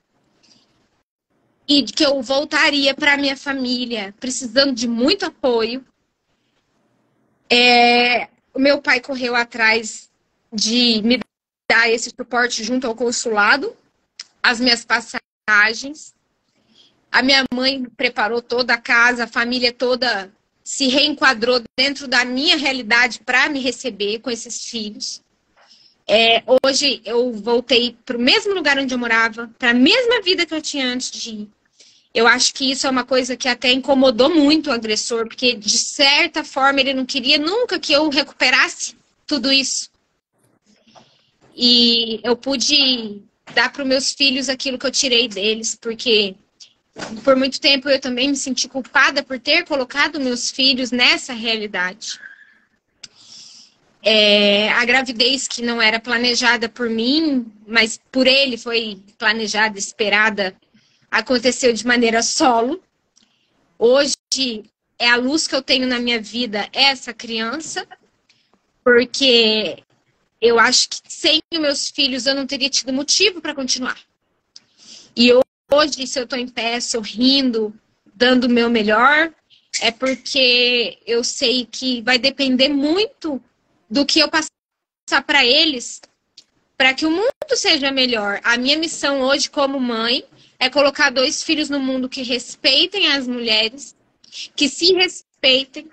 E que eu voltaria para minha família, precisando de muito apoio. O meu pai correu atrás de me dar esse suporte junto ao consulado, as minhas passagens. A minha mãe preparou toda a casa, a família toda se reenquadrou dentro da minha realidade para me receber com esses filhos. Hoje eu voltei para o mesmo lugar onde eu morava, para a mesma vida que eu tinha antes de ir. Eu acho que isso é uma coisa que até incomodou muito o agressor, porque, de certa forma, ele não queria nunca que eu recuperasse tudo isso. E eu pude dar para os meus filhos aquilo que eu tirei deles, porque por muito tempo eu também me senti culpada por ter colocado meus filhos nessa realidade. A gravidez que não era planejada por mim, mas por ele foi planejada, esperada, aconteceu de maneira solo. Hoje é a luz que eu tenho na minha vida, essa criança, porque eu acho que sem meus filhos eu não teria tido motivo para continuar. E hoje, se eu estou em pé, sorrindo, dando o meu melhor, é porque eu sei que vai depender muito do que eu passar para eles, para que o mundo seja melhor. A minha missão hoje como mãe é colocar 2 filhos no mundo que respeitem as mulheres, que se respeitem,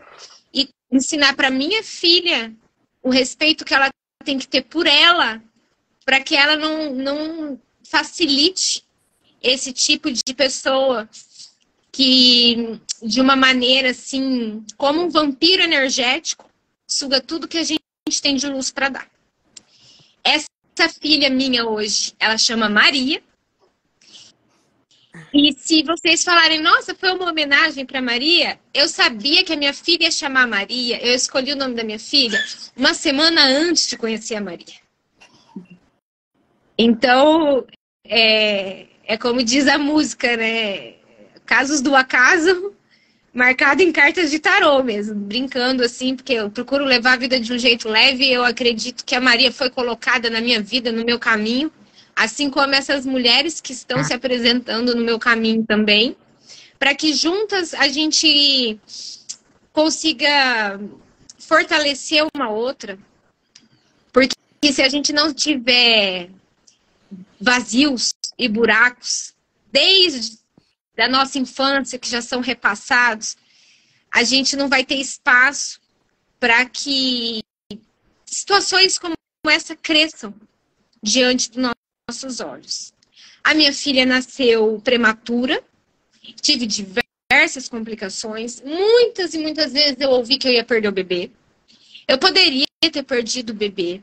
e ensinar para minha filha o respeito que ela tem que ter por ela, para que ela não facilite esse tipo de pessoa que, de uma maneira assim, como um vampiro energético, suga tudo que a gente tem de luz para dar. Essa filha minha hoje, ela chama Maria. E se vocês falarem, nossa, foi uma homenagem para Maria, eu sabia que a minha filha ia chamar Maria, eu escolhi o nome da minha filha uma semana antes de conhecer a Maria. Então, é como diz a música, né? Casos do acaso, marcado em cartas de tarô mesmo, brincando assim, porque eu procuro levar a vida de um jeito leve. Eu acredito que a Maria foi colocada na minha vida, no meu caminho, assim como essas mulheres que estão se apresentando no meu caminho também, para que juntas a gente consiga fortalecer uma outra, porque se a gente não tiver vazios e buracos desde a nossa infância, que já são repassados, a gente não vai ter espaço para que situações como essa cresçam diante dos nossos olhos. A minha filha nasceu prematura, tive diversas complicações, muitas e muitas vezes eu ouvi que eu ia perder o bebê. Eu poderia ter perdido o bebê.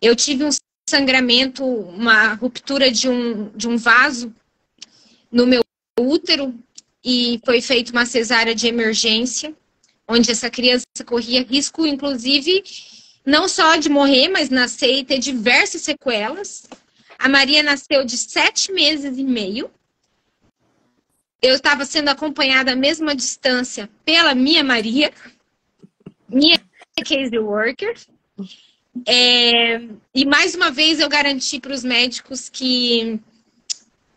Eu tive um sangramento, uma ruptura de um vaso no meu útero e foi feita uma cesárea de emergência, onde essa criança corria risco, inclusive, não só de morrer, mas nascer e ter diversas sequelas. A Maria nasceu de 7 meses e meio. Eu estava sendo acompanhada à mesma distância pela minha Maria, minha case worker. E mais uma vez eu garanti para os médicos que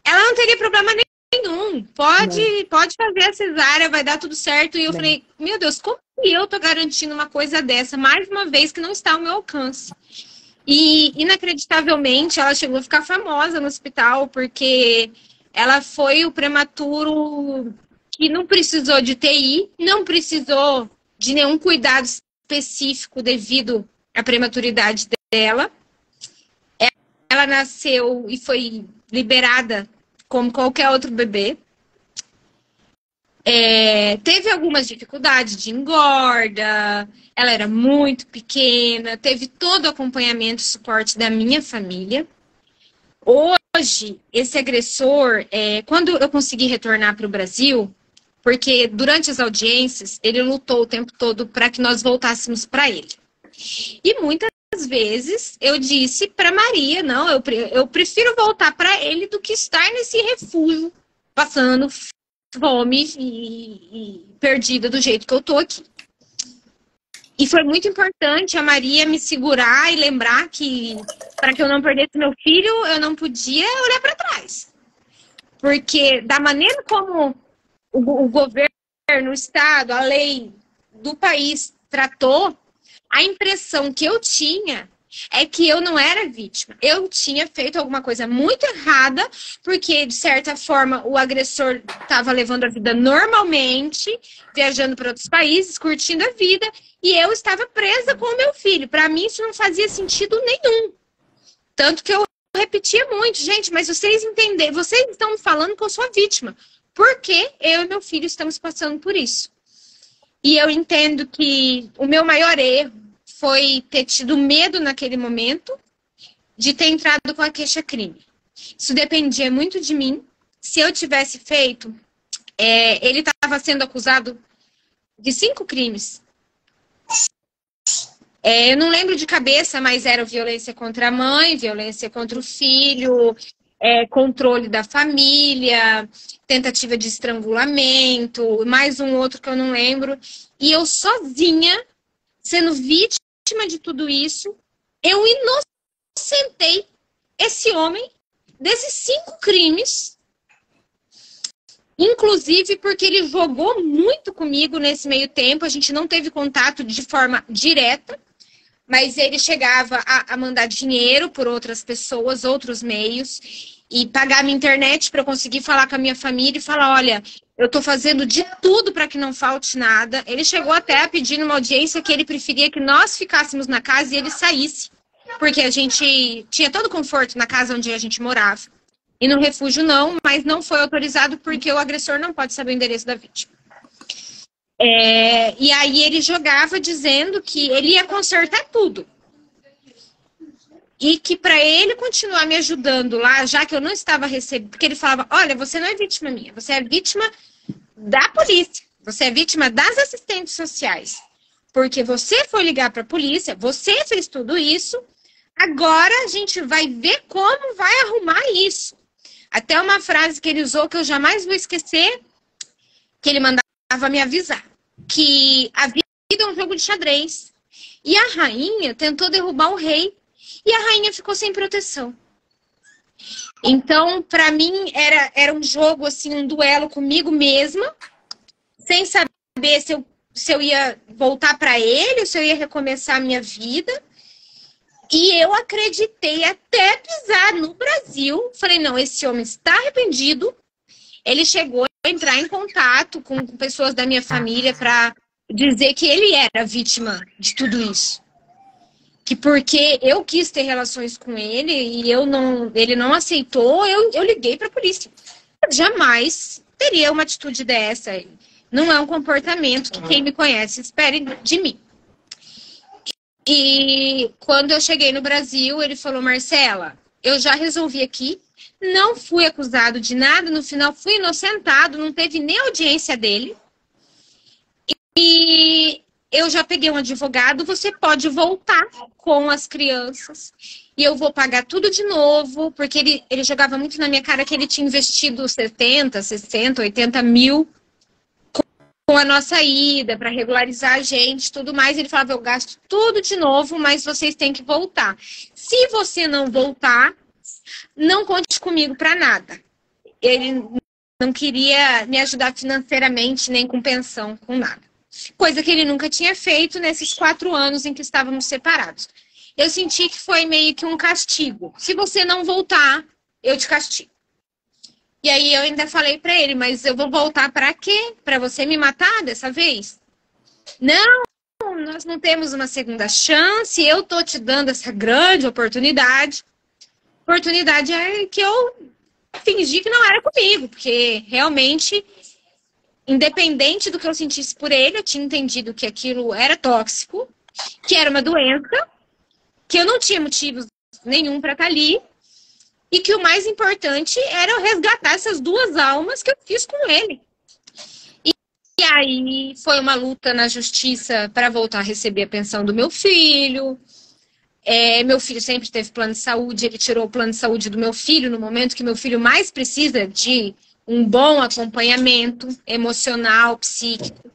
ela não teria problema nenhum. Pode fazer a cesárea, vai dar tudo certo. E eu falei, meu Deus, como que eu tô garantindo uma coisa dessa? Mais uma vez que não está ao meu alcance. E, inacreditavelmente, ela chegou a ficar famosa no hospital, porque ela foi o prematuro que não precisou de TI, não precisou de nenhum cuidado específico devido à prematuridade dela. Ela nasceu e foi liberada como qualquer outro bebê. Teve algumas dificuldades de engorda, ela era muito pequena, teve todo o acompanhamento e suporte da minha família. Hoje, esse agressor, quando eu consegui retornar para o Brasil, porque durante as audiências, ele lutou o tempo todo para que nós voltássemos para ele. E muitas vezes eu disse para Maria, não, eu prefiro voltar para ele do que estar nesse refúgio, passando fome e perdida do jeito que eu tô aqui. E foi muito importante a Maria me segurar e lembrar que, para que eu não perdesse meu filho, eu não podia olhar para trás. Porque da maneira como o governo, o Estado, a lei do país tratou, a impressão que eu tinha é que eu não era vítima. Eu tinha feito alguma coisa muito errada, porque, de certa forma, o agressor estava levando a vida normalmente, viajando para outros países, curtindo a vida, e eu estava presa com o meu filho. Para mim, isso não fazia sentido nenhum. Tanto que eu repetia muito, gente, mas vocês estão falando que eu sou a vítima. porque eu e meu filho estamos passando por isso. E eu entendo que o meu maior erro foi ter tido medo naquele momento de ter entrado com a queixa-crime. Isso dependia muito de mim. Se eu tivesse feito, ele estava sendo acusado de 5 crimes. Eu não lembro de cabeça, mas era violência contra a mãe, violência contra o filho, controle da família, tentativa de estrangulamento, mais um outro que eu não lembro. E eu sozinha, sendo vítima de tudo isso, eu inocentei esse homem desses 5 crimes, inclusive porque ele jogou muito comigo nesse meio tempo. A gente não teve contato de forma direta, mas ele chegava a mandar dinheiro por outras pessoas, outros meios, e pagar minha internet para eu conseguir falar com a minha família e falar, olha, eu tô fazendo de tudo para que não falte nada. Ele chegou até a pedir numa audiência que ele preferia que nós ficássemos na casa e ele saísse, porque a gente tinha todo o conforto na casa onde a gente morava. E no refúgio não, mas não foi autorizado porque o agressor não pode saber o endereço da vítima. E aí ele jogava dizendo que ele ia consertar tudo. E que para ele continuar me ajudando lá, já que eu não estava recebendo, porque ele falava, olha, você não é vítima minha, você é vítima da polícia, você é vítima das assistentes sociais. Porque você foi ligar para a polícia, você fez tudo isso, agora a gente vai ver como vai arrumar isso. Até uma frase que ele usou que eu jamais vou esquecer, que ele mandava me avisar, que a vida é um jogo de xadrez. E a rainha tentou derrubar o rei, e a rainha ficou sem proteção. Então, para mim, era um jogo, assim, um duelo comigo mesma, sem saber se eu ia voltar para ele, ou se eu ia recomeçar a minha vida. E eu acreditei até pisar no Brasil. Falei, não, esse homem está arrependido. Ele chegou a entrar em contato com pessoas da minha família para dizer que ele era vítima de tudo isso. Que porque eu quis ter relações com ele e ele não aceitou, eu liguei para a polícia. Eu jamais teria uma atitude dessa. Não é um comportamento que quem me conhece espere de mim. E quando eu cheguei no Brasil, ele falou, Marcela, eu já resolvi aqui, não fui acusado de nada, no final fui inocentado, não teve nem audiência dele. E eu já peguei um advogado, você pode voltar com as crianças. E eu vou pagar tudo de novo, porque ele jogava muito na minha cara que ele tinha investido 70, 60, 80 mil com a nossa ida, para regularizar a gente, tudo mais. Ele falava, eu gasto tudo de novo, mas vocês têm que voltar. Se você não voltar, não conte comigo para nada. Ele não queria me ajudar financeiramente, nem com pensão, com nada. Coisa que ele nunca tinha feito nesses 4 anos em que estávamos separados. Eu senti que foi meio que um castigo. Se você não voltar, eu te castigo. E aí eu ainda falei pra ele, mas eu vou voltar pra quê? Pra você me matar dessa vez? Não, nós não temos uma segunda chance, eu tô te dando essa grande oportunidade. Oportunidade é que eu fingi que não era comigo, porque realmente, independente do que eu sentisse por ele, eu tinha entendido que aquilo era tóxico, que era uma doença, que eu não tinha motivo nenhum pra estar ali. E que o mais importante era eu resgatar essas 2 almas que eu fiz com ele. E aí foi uma luta na justiça para voltar a receber a pensão do meu filho. Meu filho sempre teve plano de saúde, ele tirou o plano de saúde do meu filho no momento que meu filho mais precisa de um bom acompanhamento emocional, psíquico.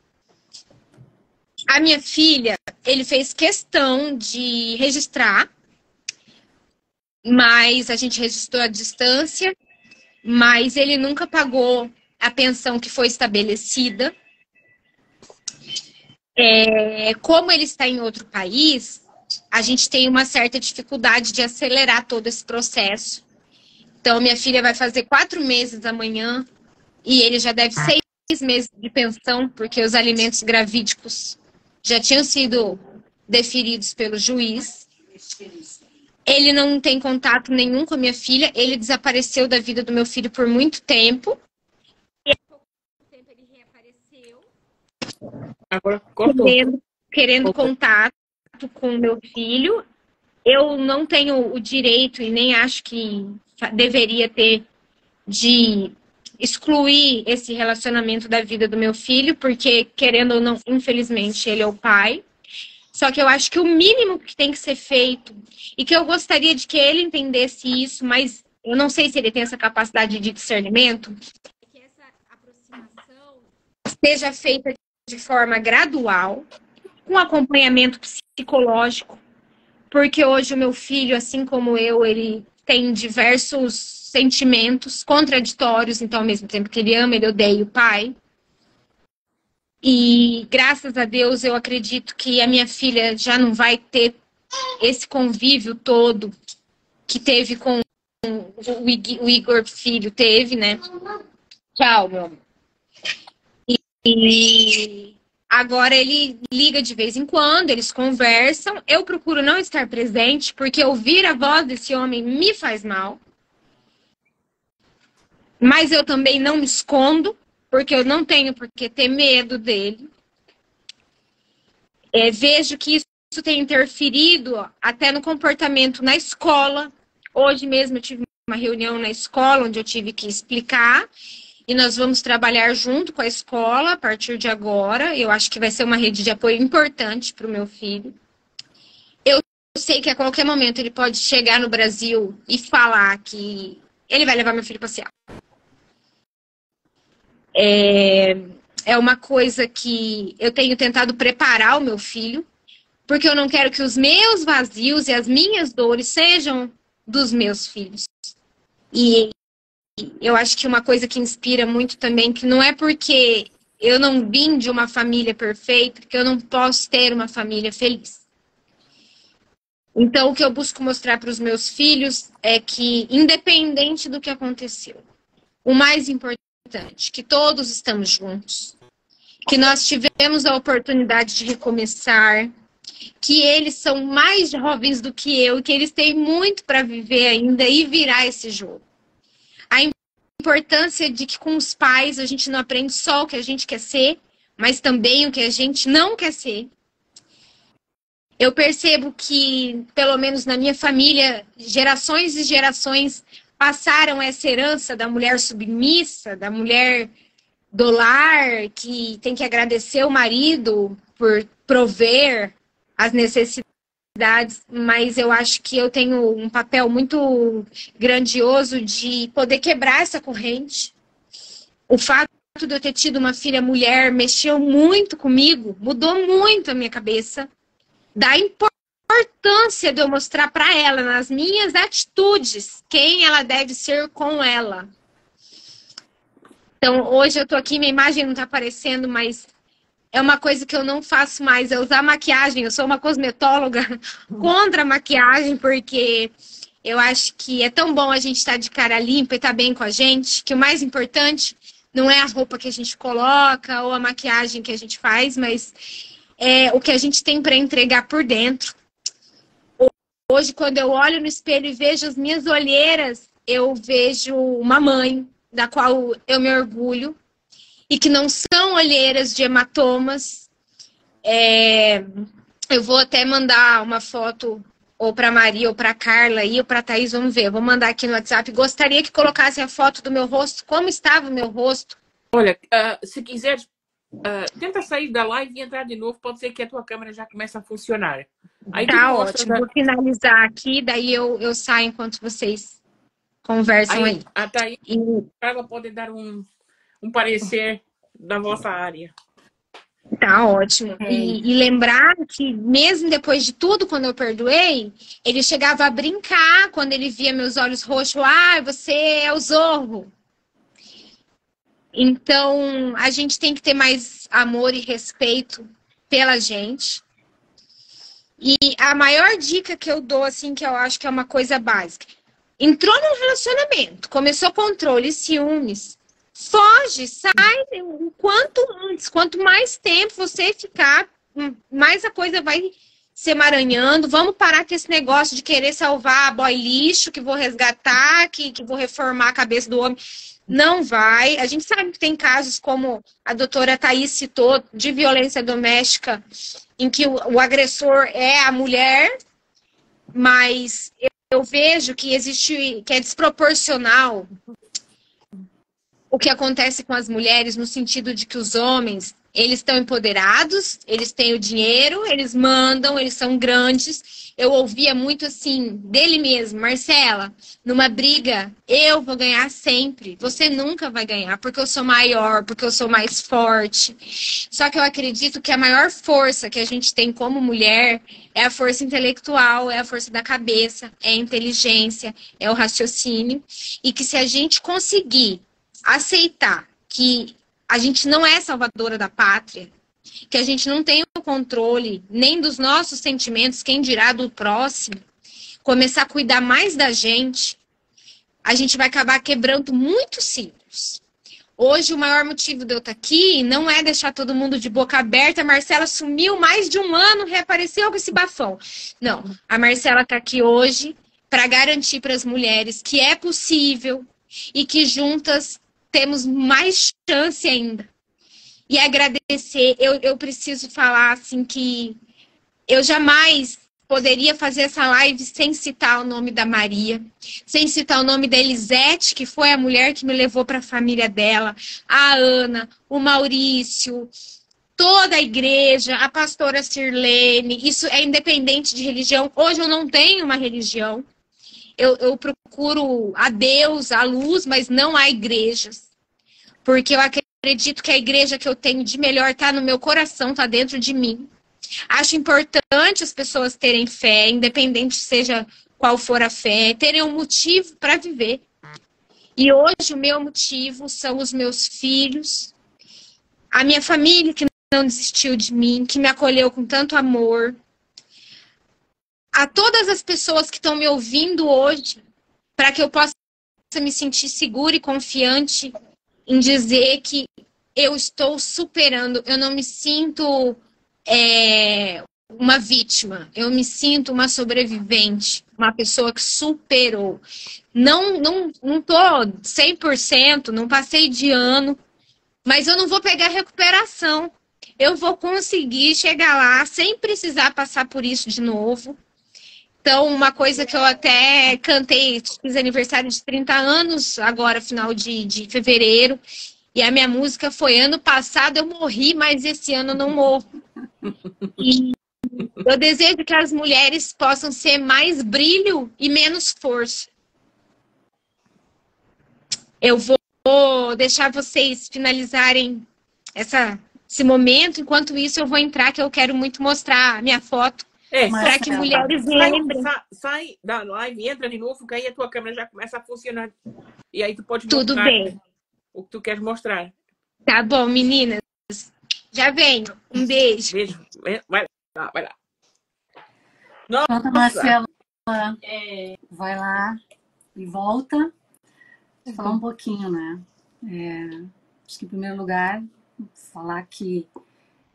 A minha filha, ele fez questão de registrar, mas a gente registrou à distância, mas ele nunca pagou a pensão que foi estabelecida. Como ele está em outro país, a gente tem uma certa dificuldade de acelerar todo esse processo. Então, minha filha vai fazer 4 meses amanhã e ele já deve 6 meses de pensão, porque os alimentos gravídicos já tinham sido deferidos pelo juiz. Ele não tem contato nenhum com a minha filha. Ele desapareceu da vida do meu filho por muito tempo. E é Agora cortou. Querendo contato com meu filho. Eu não tenho o direito e nem acho que deveria ter de excluir esse relacionamento da vida do meu filho, porque, querendo ou não, infelizmente, ele é o pai. Só que eu acho que o mínimo que tem que ser feito, e que eu gostaria de que ele entendesse isso, mas eu não sei se ele tem essa capacidade de discernimento, é que essa aproximação seja feita de forma gradual, com acompanhamento psicológico, porque hoje o meu filho, assim como eu, ele tem diversos sentimentos contraditórios, então ao mesmo tempo que ele ama, ele odeia o pai. E graças a Deus eu acredito que a minha filha já não vai ter esse convívio todo que teve com o Igor filho teve, né? Tchau, meu amor. E agora ele liga de vez em quando, eles conversam. Eu procuro não estar presente, porque ouvir a voz desse homem me faz mal. Mas eu também não me escondo, porque eu não tenho por que ter medo dele. Vejo que isso tem interferido até no comportamento na escola. Hoje mesmo eu tive uma reunião na escola, onde eu tive que explicar. E nós vamos trabalhar junto com a escola a partir de agora. Eu acho que vai ser uma rede de apoio importante para o meu filho. Eu sei que a qualquer momento ele pode chegar no Brasil e falar que ele vai levar meu filho passear. É uma coisa que eu tenho tentado preparar o meu filho, porque eu não quero que os meus vazios e as minhas dores sejam dos meus filhos. E eu acho que uma coisa que inspira muito também, que não é porque eu não vim de uma família perfeita, que eu não posso ter uma família feliz. Então, o que eu busco mostrar para os meus filhos é que, independente do que aconteceu, o mais importante, que todos estamos juntos, que nós tivemos a oportunidade de recomeçar, que eles são mais jovens do que eu, que eles têm muito para viver ainda e virar esse jogo. A importância de que com os pais a gente não aprende só o que a gente quer ser, mas também o que a gente não quer ser. Eu percebo que, pelo menos na minha família, gerações e gerações passaram essa herança da mulher submissa, da mulher do lar, que tem que agradecer o marido por prover as necessidades, mas eu acho que eu tenho um papel muito grandioso de poder quebrar essa corrente. O fato de eu ter tido uma filha mulher mexeu muito comigo, mudou muito a minha cabeça, da importância de eu mostrar para ela, nas minhas atitudes, quem ela deve ser com ela. Então, hoje eu tô aqui, minha imagem não tá aparecendo, mas é uma coisa que eu não faço mais, é usar maquiagem. Eu sou uma cosmetóloga contra a maquiagem, porque eu acho que é tão bom a gente estar de cara limpa e estar bem com a gente, que o mais importante não é a roupa que a gente coloca ou a maquiagem que a gente faz, mas é o que a gente tem para entregar por dentro. Hoje, quando eu olho no espelho e vejo as minhas olheiras, eu vejo uma mãe, da qual eu me orgulho, e que não são olheiras de hematomas. Eu vou até mandar uma foto ou para Maria ou para Carla aí, ou para Thaís, vamos ver. Eu vou mandar aqui no WhatsApp. Gostaria que colocasse a foto do meu rosto, como estava o meu rosto. Olha, se quiseres, tenta sair da live e entrar de novo, pode ser que a tua câmera já comece a funcionar. Aí tá ótimo, vou finalizar aqui, daí eu saio enquanto vocês conversam aí. A Thaís ela pode dar um parecer da vossa área. Tá ótimo. E lembrar que mesmo depois de tudo, quando eu perdoei, ele chegava a brincar quando ele via meus olhos roxos. Ah, você é o Zorro. Então, a gente tem que ter mais amor e respeito pela gente. E a maior dica que eu dou, assim, que eu acho que é uma coisa básica. Entrou num relacionamento, começou controle e ciúmes, foge, sai o quanto antes. Quanto mais tempo você ficar, mais a coisa vai se emaranhando. Vamos parar com esse negócio de querer salvar boy lixo, que vou resgatar, que vou reformar a cabeça do homem. Não vai. A gente sabe que tem casos, como a doutora Thaís citou, de violência doméstica, em que o agressor é a mulher, mas eu vejo que existe, que é desproporcional o que acontece com as mulheres, no sentido de que os homens, eles estão empoderados, eles têm o dinheiro, eles mandam, eles são grandes. Eu ouvia muito assim, dele mesmo: Marcela, numa briga, eu vou ganhar sempre. Você nunca vai ganhar, porque eu sou maior, porque eu sou mais forte. Só que eu acredito que a maior força que a gente tem como mulher é a força intelectual, é a força da cabeça, é a inteligência, é o raciocínio. E que se a gente conseguir aceitar que a gente não é salvadora da pátria, que a gente não tem o controle nem dos nossos sentimentos, quem dirá do próximo, começar a cuidar mais da gente, a gente vai acabar quebrando muitos ciclos. Hoje, o maior motivo de eu estar aqui não é deixar todo mundo de boca aberta. A Marcela sumiu mais de um ano, reapareceu com esse bafão. Não, a Marcela está aqui hoje para garantir para as mulheres que é possível e que juntas temos mais chance ainda. E agradecer, eu preciso falar assim que eu jamais poderia fazer essa live sem citar o nome da Maria, sem citar o nome da Elisete, que foi a mulher que me levou para a família dela, a Ana, o Maurício, toda a igreja, a pastora Sirlene. Isso é independente de religião. Hoje eu não tenho uma religião. Eu procuro a Deus, a luz, mas não há igrejas. Porque eu acredito que a igreja que eu tenho de melhor está no meu coração, está dentro de mim. Acho importante as pessoas terem fé, independente seja qual for a fé, terem um motivo para viver. E hoje o meu motivo são os meus filhos, a minha família que não desistiu de mim, que me acolheu com tanto amor. A todas as pessoas que estão me ouvindo hoje, para que eu possa me sentir segura e confiante em dizer que eu estou superando, eu não me sinto uma vítima, eu me sinto uma sobrevivente, uma pessoa que superou. Não tô 100%, não passei de ano, mas eu não vou pegar recuperação. Eu vou conseguir chegar lá sem precisar passar por isso de novo. Então, uma coisa que eu até cantei, fiz aniversário de 30 anos, agora, final de fevereiro, e a minha música foi: ano passado eu morri, mas esse ano eu não morro. E eu desejo que as mulheres possam ser mais brilho e menos força. Eu vou deixar vocês finalizarem esse momento, enquanto isso eu vou entrar, que eu quero muito mostrar a minha foto. Para que mulheres lembrem. Sai da live, entra de novo, que aí a tua câmera já começa a funcionar. E aí tu pode Tudo mostrar bem. O que tu queres mostrar. Tá bom, meninas. Já venho. Um beijo. Beijo. Vai lá, vai lá. Pronto, Marcela. Vai lá e volta. Vou falar um pouquinho, né? Acho que, em primeiro lugar, falar que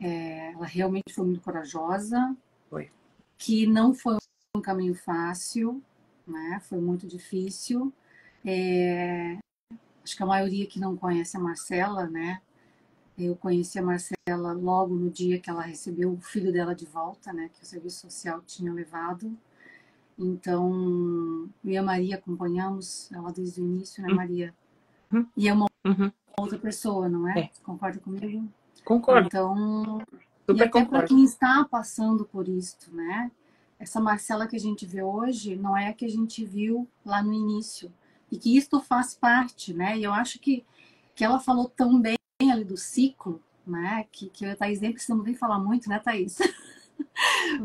ela realmente foi muito corajosa. Foi. Que não foi um caminho fácil, né? Foi muito difícil. Acho que a maioria que não conhece a Marcela, né? Eu conheci a Marcela logo no dia que ela recebeu o filho dela de volta, né? Que o serviço social tinha levado. Então, eu e a Maria acompanhamos ela desde o início, né, Maria? E é uma outra pessoa, não é? Concorda comigo? Concordo. Então, super e até concordo. para quem está passando por isso, né? Essa Marcela que a gente vê hoje não é a que a gente viu lá no início. E que isto faz parte, né? E eu acho que ela falou tão bem ali do ciclo, né? Que eu e a Thaís nem precisamos nem falar muito, né, Thaís?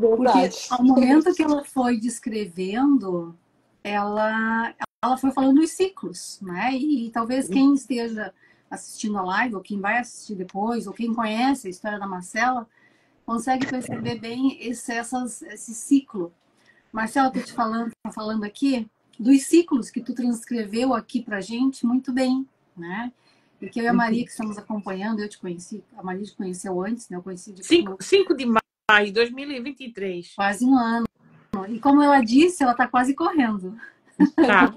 Porque ao momento que ela foi descrevendo, ela foi falando dos ciclos, né? E talvez quem esteja assistindo a live, ou quem vai assistir depois, ou quem conhece a história da Marcela, consegue perceber bem esse ciclo. Marcela, tô te falando aqui dos ciclos que tu transcreveu aqui pra gente muito bem, né? Porque eu e a Maria que estamos acompanhando, eu te conheci, a Maria te conheceu antes, né? Eu conheci de 5 de Ai, 2023. Quase um ano. E como ela disse, ela está quase correndo. Tá.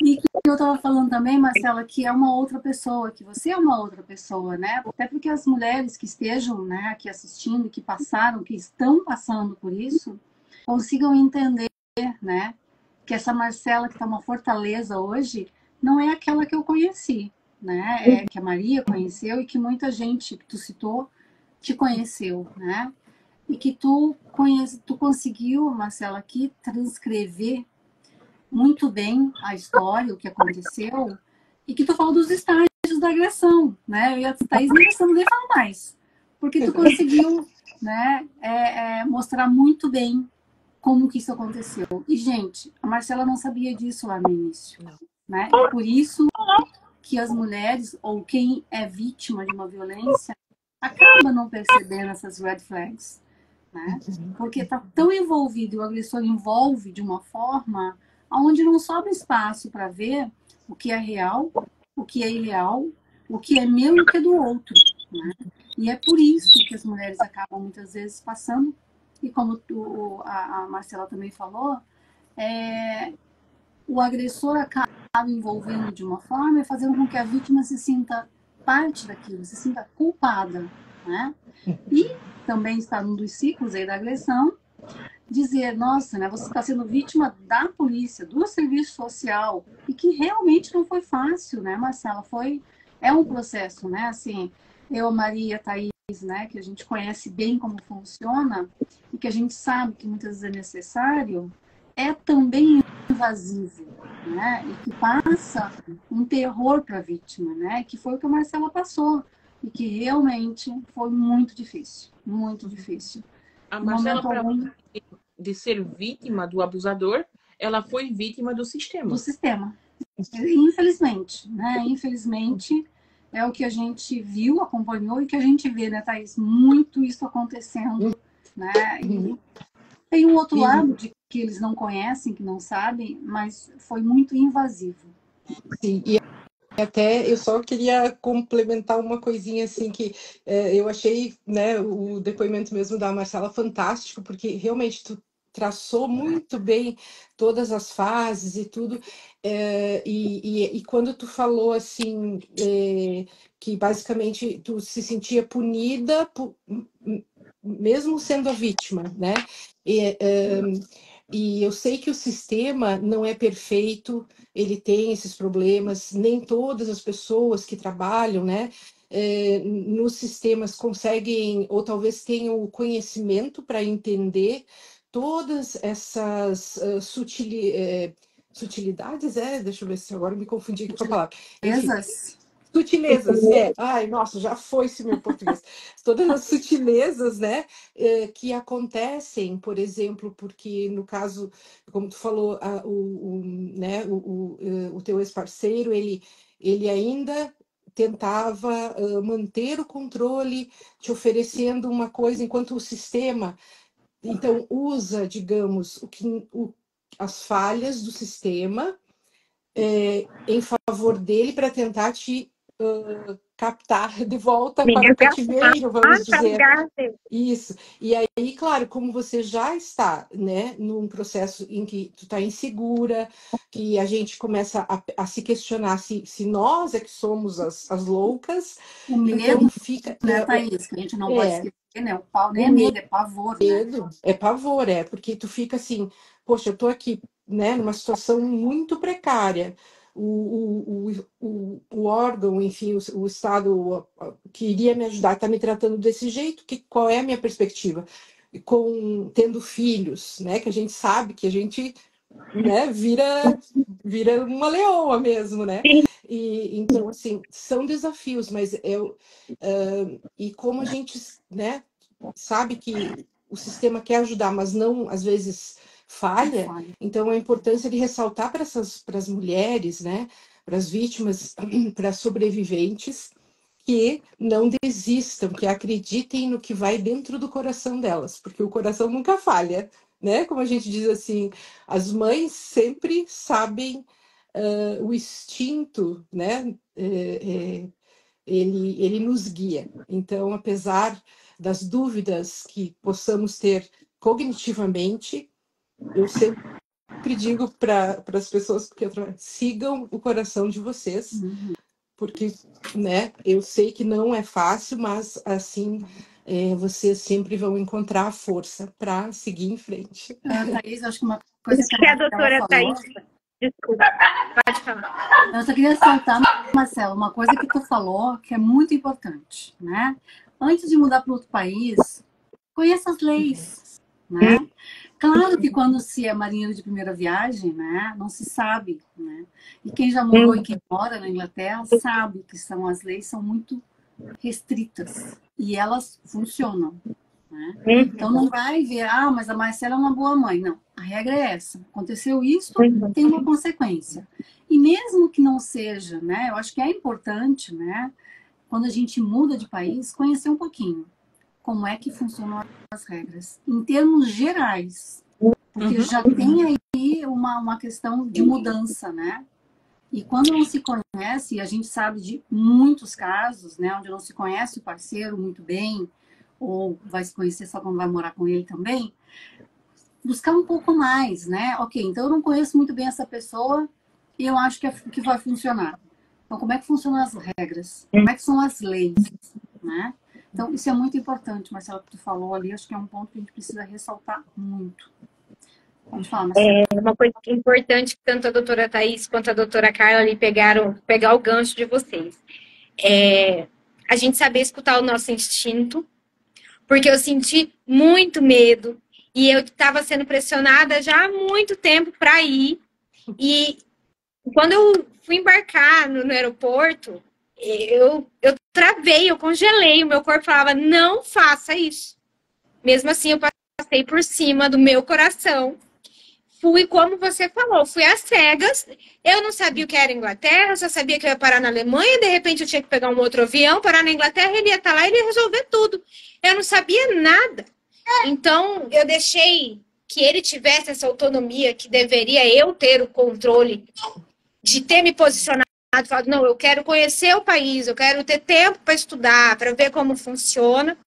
E que eu estava falando também, Marcela, que é uma outra pessoa, que você é uma outra pessoa, né? Até porque as mulheres que estejam, né, aqui assistindo, que passaram, que estão passando por isso, consigam entender, né, que essa Marcela que está uma fortaleza hoje não é aquela que eu conheci, né? É que a Maria conheceu e que muita gente que tu citou te conheceu, né? E que tu conseguiu, Marcela, aqui transcrever muito bem a história, o que aconteceu, e que tu falou dos estágios da agressão, né? Eu e a Thaís nem precisamos nem falar mais, porque tu conseguiu, né, mostrar muito bem como que isso aconteceu. E, gente, a Marcela não sabia disso lá no início, né? E por isso que as mulheres, ou quem é vítima de uma violência, acaba não percebendo essas red flags, né? Porque está tão envolvido, e o agressor envolve de uma forma onde não sobra espaço para ver o que é real, o que é irreal, o que é meu e o que é do outro, né? E é por isso que as mulheres acabam muitas vezes passando, e como a Marcela também falou, o agressor acaba envolvendo de uma forma e fazendo com que a vítima se sinta parte daquilo, se sinta culpada, né? E também está num dos ciclos aí da agressão, dizer, nossa, né, você está sendo vítima da polícia, do serviço social, e que realmente não foi fácil, né, Marcela? É um processo, né? Assim, eu, Maria, Thaís, né, que a gente conhece bem como funciona, e que a gente sabe que muitas vezes é necessário, é também invasivo, né? E que passa um terror para a vítima, né? Que foi o que a Marcela passou. E que realmente foi muito difícil, muito difícil. A No Marcela, momento para algum, de ser vítima do abusador, ela foi vítima do do sistema. sistema. Infelizmente, né? Infelizmente é o que a gente viu, acompanhou e que a gente vê, né, Thaís? Muito isso acontecendo, né? E tem um outro lado de que eles não conhecem, que não sabem, mas foi muito invasivo. Sim, e até eu só queria complementar uma coisinha assim que eu achei, né, o depoimento mesmo da Marcela fantástico, porque realmente tu traçou muito bem todas as fases e tudo, e quando tu falou assim, que basicamente tu se sentia punida mesmo sendo a vítima, né? E, e eu sei que o sistema não é perfeito, ele tem esses problemas, nem todas as pessoas que trabalham, né, nos sistemas conseguem, ou talvez tenham o conhecimento para entender todas essas sutilidades, deixa eu ver se agora eu me confundi aqui com a palavra. Enfim, sutilezas, ai, nossa, já foi-se meu português. Todas as sutilezas, né, que acontecem, por exemplo, porque no caso, como tu falou, né, o teu ex-parceiro, ele ainda tentava manter o controle, te oferecendo uma coisa, enquanto o sistema, então, usa, digamos, as falhas do sistema em favor dele para tentar te captar de volta para o cativeiro, vamos dizer. Isso. E aí, claro, como você já está, né, num processo em que tu está insegura, que a gente começa a se questionar se nós é que somos as loucas, o medo, então fica... né, Thaís, que a gente não pode esquecer, né? Não é medo, é pavor, né? É pavor, porque tu fica assim, poxa, eu tô aqui, né, numa situação muito precária. O órgão, enfim, o Estado que iria me ajudar está me tratando desse jeito, qual é a minha perspectiva? Tendo filhos, né, que a gente sabe que a gente, né, vira uma leoa mesmo, né? E então, assim, são desafios, mas e como a gente, né, sabe que o sistema quer ajudar, mas não, às vezes, falha. Então, a importância de ressaltar para as mulheres, né, para as vítimas, para as sobreviventes, que não desistam, que acreditem no que vai dentro do coração delas, porque o coração nunca falha, né? Como a gente diz assim, as mães sempre sabem o instinto, né? ele nos guia. Então, apesar das dúvidas que possamos ter cognitivamente, eu sempre digo para as pessoas que sigam o coração de vocês, porque, né, eu sei que não é fácil, mas assim vocês sempre vão encontrar a força para seguir em frente. Thaís, acho que uma coisa que a doutora Thaís... Desculpa, pode falar. Eu só queria soltar, Marcelo, uma coisa que tu falou que é muito importante, né? Antes de mudar para outro país, conheça as leis, né? Claro que quando se é marinheiro de primeira viagem, né, não se sabe, né? E quem já morou e quem mora na Inglaterra sabe que as leis são muito restritas e elas funcionam, né? Então não vai ver, mas a Marcela é uma boa mãe. Não, a regra é essa. Aconteceu isso, tem uma consequência. E mesmo que não seja, né, eu acho que é importante, né, quando a gente muda de país, conhecer um pouquinho como é que funcionam as regras, em termos gerais, porque já tem aí uma questão de mudança, né? E quando não se conhece, a gente sabe de muitos casos, né, onde não se conhece o parceiro muito bem, ou vai se conhecer só quando vai morar com ele também, buscar um pouco mais, né? Ok, então eu não conheço muito bem essa pessoa e eu acho que vai funcionar. Então, como é que funcionam as regras? Como é que são as leis, né? Então, isso é muito importante, Marcelo, que tu falou ali, acho que é um ponto que a gente precisa ressaltar muito. Pode falar, Marcelo. Uma coisa importante que tanto a doutora Thaís quanto a doutora Carla ali pegar o gancho de vocês. A gente saber escutar o nosso instinto, porque eu senti muito medo e eu estava sendo pressionada já há muito tempo para ir. E quando eu fui embarcar no aeroporto, eu travei, eu congelei, o meu corpo falava, não faça isso. Mesmo assim, eu passei por cima do meu coração. Fui, como você falou, fui às cegas. Eu não sabia o que era Inglaterra, só sabia que eu ia parar na Alemanha, de repente eu tinha que pegar um outro avião, parar na Inglaterra, ele ia estar lá e ele ia resolver tudo. Eu não sabia nada. Então, eu deixei que ele tivesse essa autonomia, que deveria eu ter o controle de ter me posicionado, falado, não, eu quero conhecer o país, eu quero ter tempo para estudar, para ver como funciona.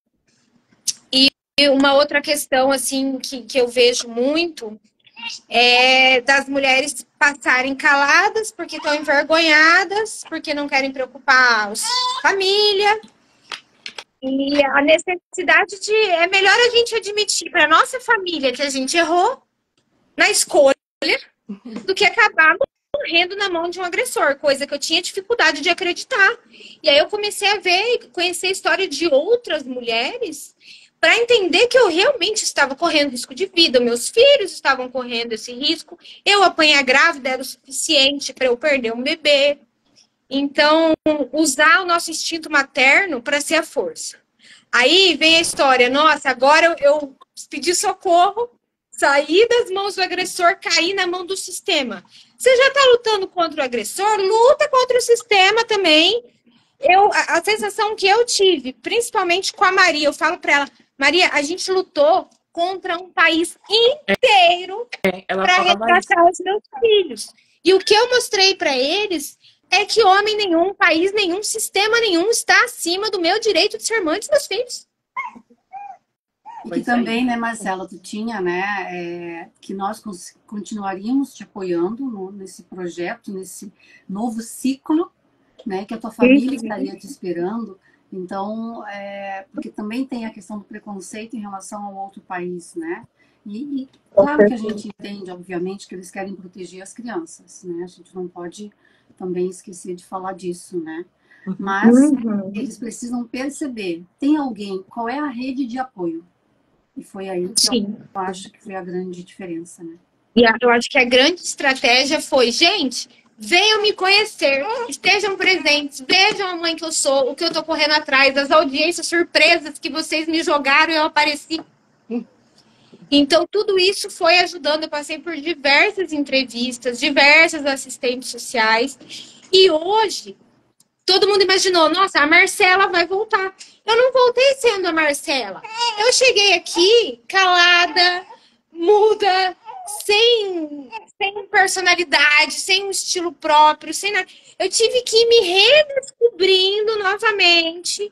E uma outra questão, assim, que eu vejo muito é das mulheres passarem caladas porque estão envergonhadas, porque não querem preocupar a família. E a necessidade de... É melhor a gente admitir para nossa família que a gente errou na escolha do que acabar morrendo na mão de um agressor, coisa que eu tinha dificuldade de acreditar. E aí eu comecei a ver e conhecer a história de outras mulheres para entender que eu realmente estava correndo risco de vida, meus filhos estavam correndo esse risco, eu apanhar grávida era o suficiente para eu perder um bebê. Então, usar o nosso instinto materno para ser a força. Aí vem a história, nossa, agora eu pedi socorro, saí das mãos do agressor, caí na mão do sistema. Você já está lutando contra o agressor? Luta contra o sistema também. A sensação que eu tive, principalmente com a Maria, eu falo para ela, Maria, a gente lutou contra um país inteiro para resgatar os meus filhos. E o que eu mostrei para eles é que homem nenhum, país nenhum, sistema nenhum está acima do meu direito de ser mãe dos meus filhos. E que também, né, Marcela, tu tinha, né, que nós continuaríamos te apoiando nesse projeto, nesse novo ciclo, né, que a tua família estaria te esperando. Então, porque também tem a questão do preconceito em relação ao outro país, né? E claro que a gente entende, obviamente, que eles querem proteger as crianças, né? A gente não pode também esquecer de falar disso, né? Mas eles precisam perceber, tem alguém, qual é a rede de apoio? E foi aí que eu acho que foi a grande diferença, né? E eu acho que a grande estratégia foi, gente, venham me conhecer, estejam presentes, vejam a mãe que eu sou, o que eu tô correndo atrás, as audiências surpresas que vocês me jogaram e eu apareci. Então, tudo isso foi ajudando. Eu passei por diversas entrevistas, diversas assistentes sociais. E hoje, todo mundo imaginou, nossa, a Marcela vai voltar. Eu não voltei sendo a Marcela. Eu cheguei aqui calada, muda, sem personalidade, sem um estilo próprio, sem nada. Eu tive que ir me redescobrindo novamente.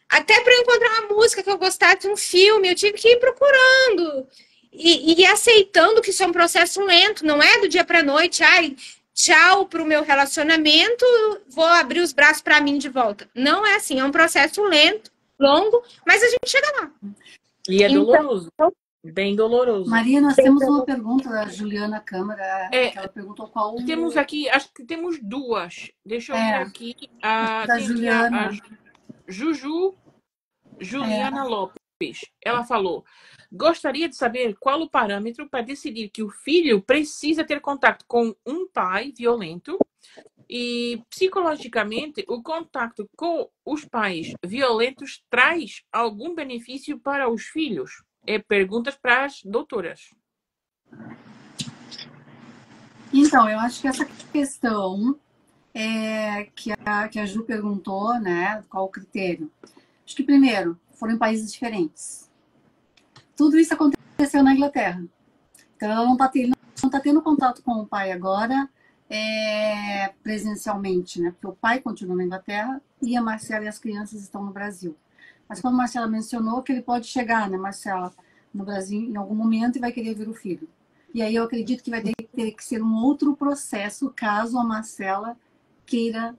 Até para encontrar uma música que eu gostasse, um filme, eu tive que ir procurando. E aceitando que isso é um processo lento, não é do dia para a noite. Ai, tchau para o meu relacionamento, vou abrir os braços para mim de volta. Não é assim, é um processo lento, longo, mas a gente chega lá. E é doloroso, bem doloroso. Maria, nós temos uma pergunta da Juliana Câmara, que ela perguntou qual... Temos aqui, acho que temos duas. Deixa eu ver aqui. Da Juliana. Juliana Lopes. Ela falou: gostaria de saber qual o parâmetro para decidir que o filho precisa ter contato com um pai violento e, psicologicamente, o contato com os pais violentos traz algum benefício para os filhos? Perguntas para as doutoras. Então, eu acho que essa questão que a Ju perguntou, né, qual o critério? Acho que, primeiro, foram em países diferentes. Tudo isso aconteceu na Inglaterra. Então, ela não tá tendo contato com o pai agora presencialmente, né? Porque o pai continua na Inglaterra e a Marcela e as crianças estão no Brasil. Mas como a Marcela mencionou, que ele pode chegar, né, Marcela, no Brasil em algum momento e vai querer ver o filho. E aí eu acredito que vai ter que ser um outro processo caso a Marcela queira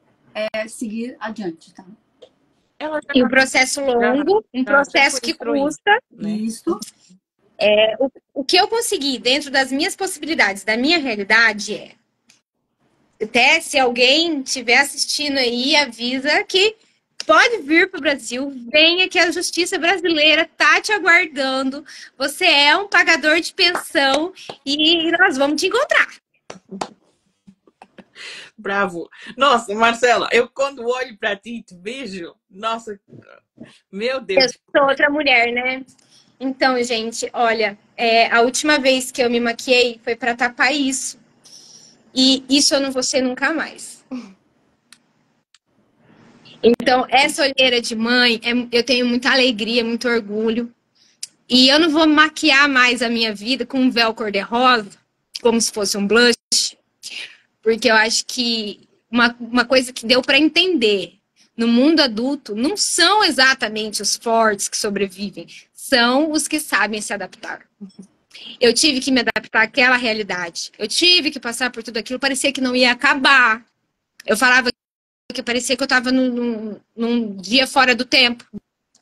seguir adiante, tá? E um processo longo, um processo que custa. Isso. O que eu consegui dentro das minhas possibilidades, da minha realidade até se alguém estiver assistindo aí, avisa que pode vir para o Brasil, venha que a justiça brasileira está te aguardando. Você é um pagador de pensão e nós vamos te encontrar. Bravo. Nossa, Marcela, eu quando olho para ti, te vejo, nossa, meu Deus. Eu sou outra mulher, né? Então, gente, olha, a última vez que eu me maquiei foi para tapar isso. E isso eu não vou ser nunca mais. Então, essa olheira de mãe, eu tenho muita alegria, muito orgulho. E eu não vou maquiar mais a minha vida com um véu cor-de-rosa, como se fosse um blush, porque eu acho que uma coisa que deu para entender no mundo adulto não são exatamente os fortes que sobrevivem, são os que sabem se adaptar. Eu tive que me adaptar àquela realidade. Eu tive que passar por tudo aquilo, parecia que não ia acabar. Eu falava que parecia que eu estava num dia fora do tempo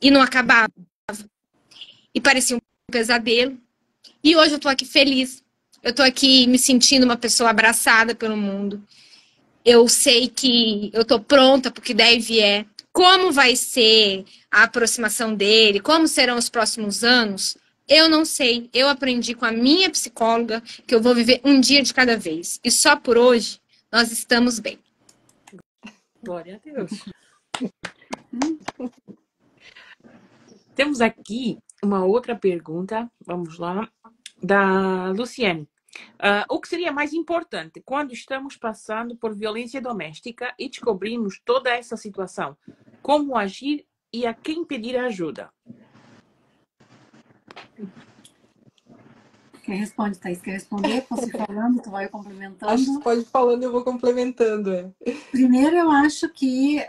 e não acabava. E parecia um pesadelo. E hoje eu tô aqui feliz. Eu tô aqui me sentindo uma pessoa abraçada pelo mundo. Eu sei que eu tô pronta pro que der e vier. Como vai ser a aproximação dele? Como serão os próximos anos? Eu não sei. Eu aprendi com a minha psicóloga que eu vou viver um dia de cada vez. E só por hoje nós estamos bem. Glória a Deus. Temos aqui uma outra pergunta, vamos lá, da Luciane. O que seria mais importante quando estamos passando por violência doméstica e descobrimos toda essa situação? Como agir e a quem pedir ajuda? Quem responde, Thaís? Quer responder? Posso ir falando? Tu vai complementando? Acho que pode ir falando, eu vou complementando. Primeiro, eu acho que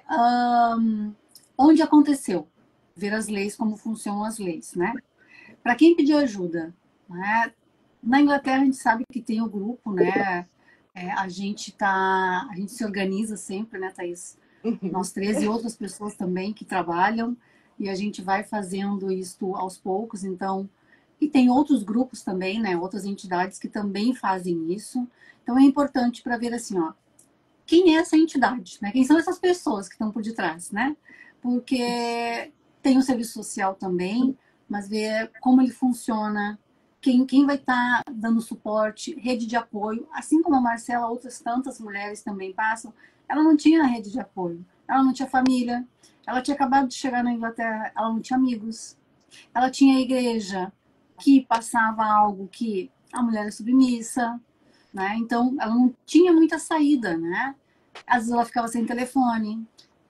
onde aconteceu, ver as leis, como funcionam as leis, né? Para quem pediu ajuda, né? Na Inglaterra a gente sabe que tem o grupo, né? A gente se organiza sempre, né, Thaís? Nós três e outras pessoas também que trabalham e a gente vai fazendo isso aos poucos, então. E tem outros grupos também, né? Outras entidades que também fazem isso. Então é importante para ver assim, ó, quem é essa entidade, né? Quem são essas pessoas que estão por detrás, né? Porque tem o serviço social também, mas ver como ele funciona, quem vai estar dando suporte, rede de apoio, assim como a Marcela, outras tantas mulheres também passam. Ela não tinha rede de apoio, ela não tinha família, ela tinha acabado de chegar na Inglaterra, ela não tinha amigos, ela tinha a igreja que passava algo que a mulher é submissa, né? Então ela não tinha muita saída, né? Às vezes ela ficava sem telefone,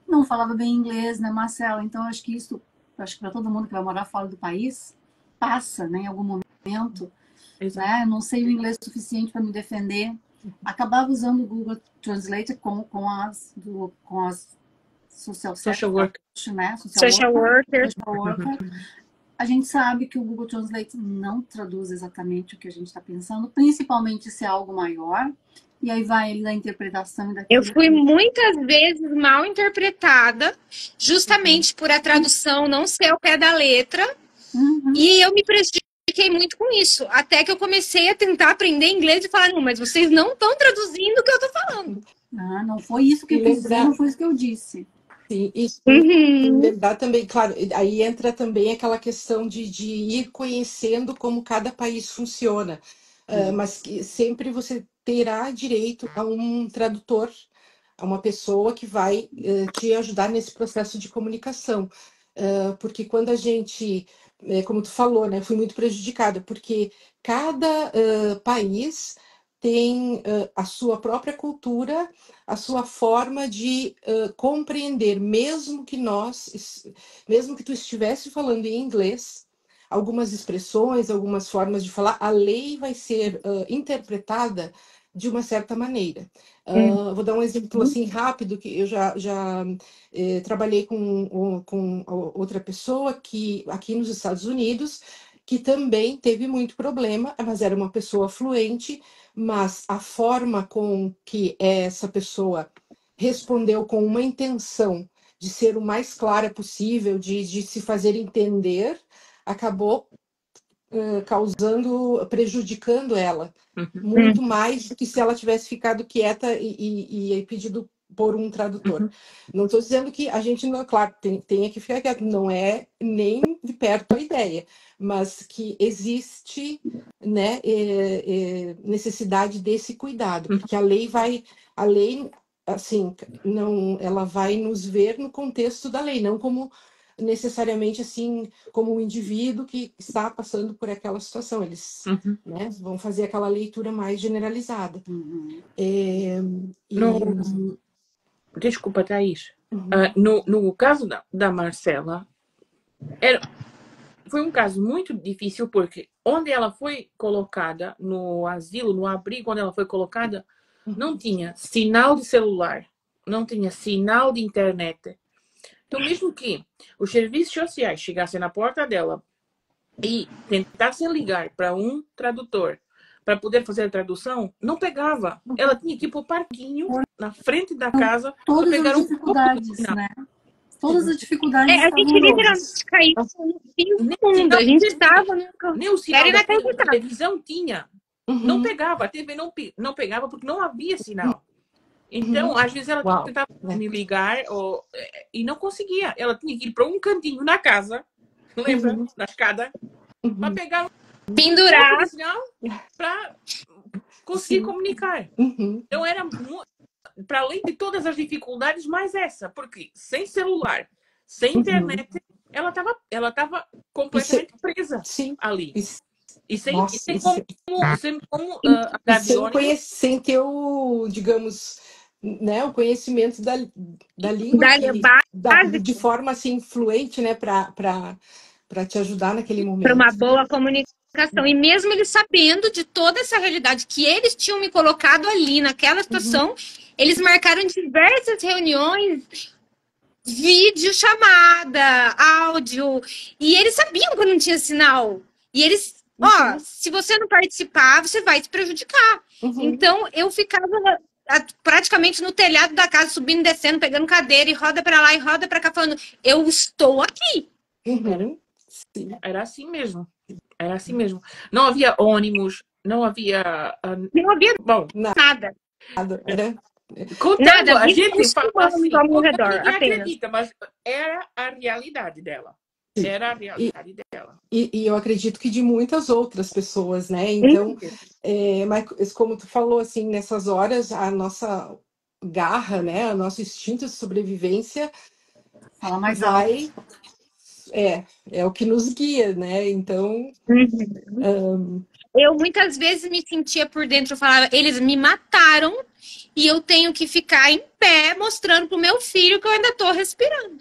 não falava bem inglês, né, Marcela? Então acho que isso, acho que para todo mundo que vai morar fora do país passa, né, em algum momento, né? Não sei o inglês suficiente para me defender, acabava usando o Google Translate com as Social worker. Né? Social worker. A gente sabe que o Google Translate não traduz exatamente o que a gente está pensando, principalmente se é algo maior. E aí vai ali da interpretação e daquilo. Eu fui muitas vezes mal interpretada, justamente por a tradução não ser ao pé da letra. E eu me prejudiquei muito com isso. Até que eu comecei a tentar aprender inglês e falar, não, mas vocês não estão traduzindo o que eu estou falando. Não foi isso que eu quis dizer, não foi isso que eu disse. Sim, isso lembrar também, claro, aí entra também aquela questão de ir conhecendo como cada país funciona, mas que sempre você terá direito a um tradutor, a uma pessoa que vai te ajudar nesse processo de comunicação, porque quando a gente, como tu falou, né, fui muito prejudicada, porque cada país tem a sua própria cultura, a sua forma de compreender, mesmo que tu estivesse falando em inglês, algumas expressões, algumas formas de falar, a lei vai ser interpretada de uma certa maneira. Vou dar um exemplo assim rápido, que eu já trabalhei com outra pessoa que aqui nos Estados Unidos, que também teve muito problema, mas era uma pessoa fluente, mas a forma com que essa pessoa respondeu com uma intenção de ser o mais clara possível, de se fazer entender, acabou prejudicando ela muito mais do que se ela tivesse ficado quieta e pedido por um tradutor. Não estou dizendo que a gente não, claro, tenha que ficar quieto, não é nem de perto a ideia, mas que existe, né, necessidade desse cuidado, porque a lei assim, não, ela vai nos ver no contexto da lei, não como necessariamente assim como o indivíduo que está passando por aquela situação. Eles né, vão fazer aquela leitura mais generalizada. Desculpa, Thaís. No caso da Marcela, foi um caso muito difícil, porque onde ela foi colocada, no asilo, no abrigo onde ela foi colocada, não tinha sinal de celular, não tinha sinal de internet. Então, mesmo que os serviços sociais chegassem na porta dela e tentassem ligar para um tradutor para poder fazer a tradução, não pegava. Ela tinha que ir para o parquinho, na frente da casa, para pegar as dificuldades, né? Todas as dificuldades. A gente literalmente caiu no fim do mundo. A gente estava nem o sinal da televisão tinha. Não pegava. A TV não pegava porque não havia sinal. Então, às vezes ela tentava me ligar e não conseguia. Ela tinha que ir para um cantinho na casa, lembra? Na escada, para pegar pendurar sinal para conseguir comunicar. Então, era para além de todas as dificuldades, mais essa, porque sem celular, sem internet, ela estava completamente presa ali. E sem ter o, digamos, né, o conhecimento da língua de forma assim fluente, né, para te ajudar naquele momento. Para uma boa comunicação. E mesmo eles sabendo de toda essa realidade que eles tinham me colocado ali naquela situação, eles marcaram diversas reuniões, vídeo chamada, áudio, e eles sabiam que eu não tinha sinal. E eles, se você não participar, você vai se prejudicar. Então, eu ficava praticamente no telhado da casa, subindo e descendo, pegando cadeira, e roda para lá e roda para cá, falando, eu estou aqui. Era assim mesmo. Era assim mesmo. Não havia ônibus, não havia... Bom, nada. Era... Contando, a gente fala assim, ao redor, ninguém acredita, mas era a realidade dela. Era a realidade dela. E eu acredito que de muitas outras pessoas, né? Então, mas como tu falou, assim, nessas horas, a nossa garra, né? O nosso instinto de sobrevivência fala mais alto. É o que nos guia, né? Então... Eu muitas vezes me sentia por dentro, falava, eles me mataram e eu tenho que ficar em pé mostrando pro meu filho que eu ainda tô respirando.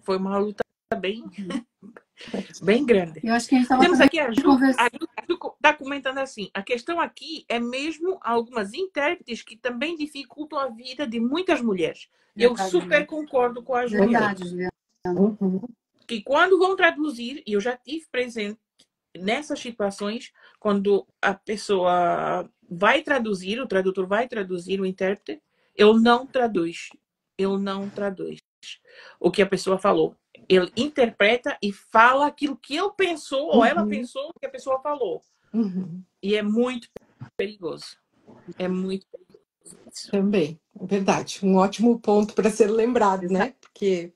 Foi uma luta bem grande. Eu acho que a gente temos aqui a Ju está comentando assim, a questão aqui é mesmo algumas intérpretes que também dificultam a vida de muitas mulheres. Eu super concordo com a Juliana. Que quando vão traduzir, e eu já tive presente nessas situações, quando a pessoa vai traduzir, o tradutor vai traduzir o intérprete, ele não traduz. Ele não traduz o que a pessoa falou. Ele interpreta e fala aquilo que ele pensou, ou ela pensou que a pessoa falou. E é muito perigoso. É muito perigoso isso. Também, é verdade. Um ótimo ponto para ser lembrado, né? Porque...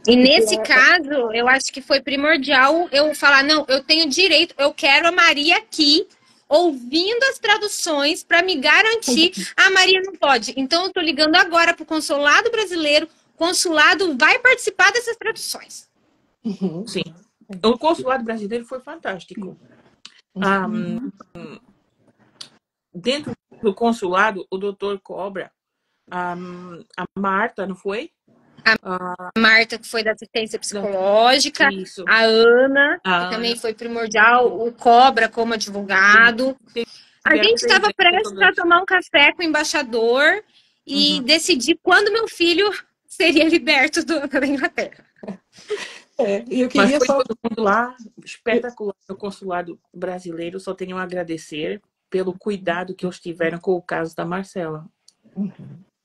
E nesse caso, eu acho que foi primordial eu falar, não, eu tenho direito, eu quero a Maria aqui, ouvindo as traduções, para me garantir, a Maria não pode. Então, eu estou ligando agora para o consulado brasileiro, o consulado vai participar dessas traduções. Sim. O consulado brasileiro foi fantástico. Dentro do consulado, o doutor Cobra, a Marta, não foi? A Marta, que foi da assistência psicológica, Isso. a Ana, que também foi primordial, o Cobra como advogado. A gente estava prestes a tomar um café com o embaixador e decidir quando meu filho seria liberto da Inglaterra. Eu queria Mas foi todo mundo lá, espetacular. O consulado brasileiro, só tenho a agradecer pelo cuidado que eles tiveram com o caso da Marcela.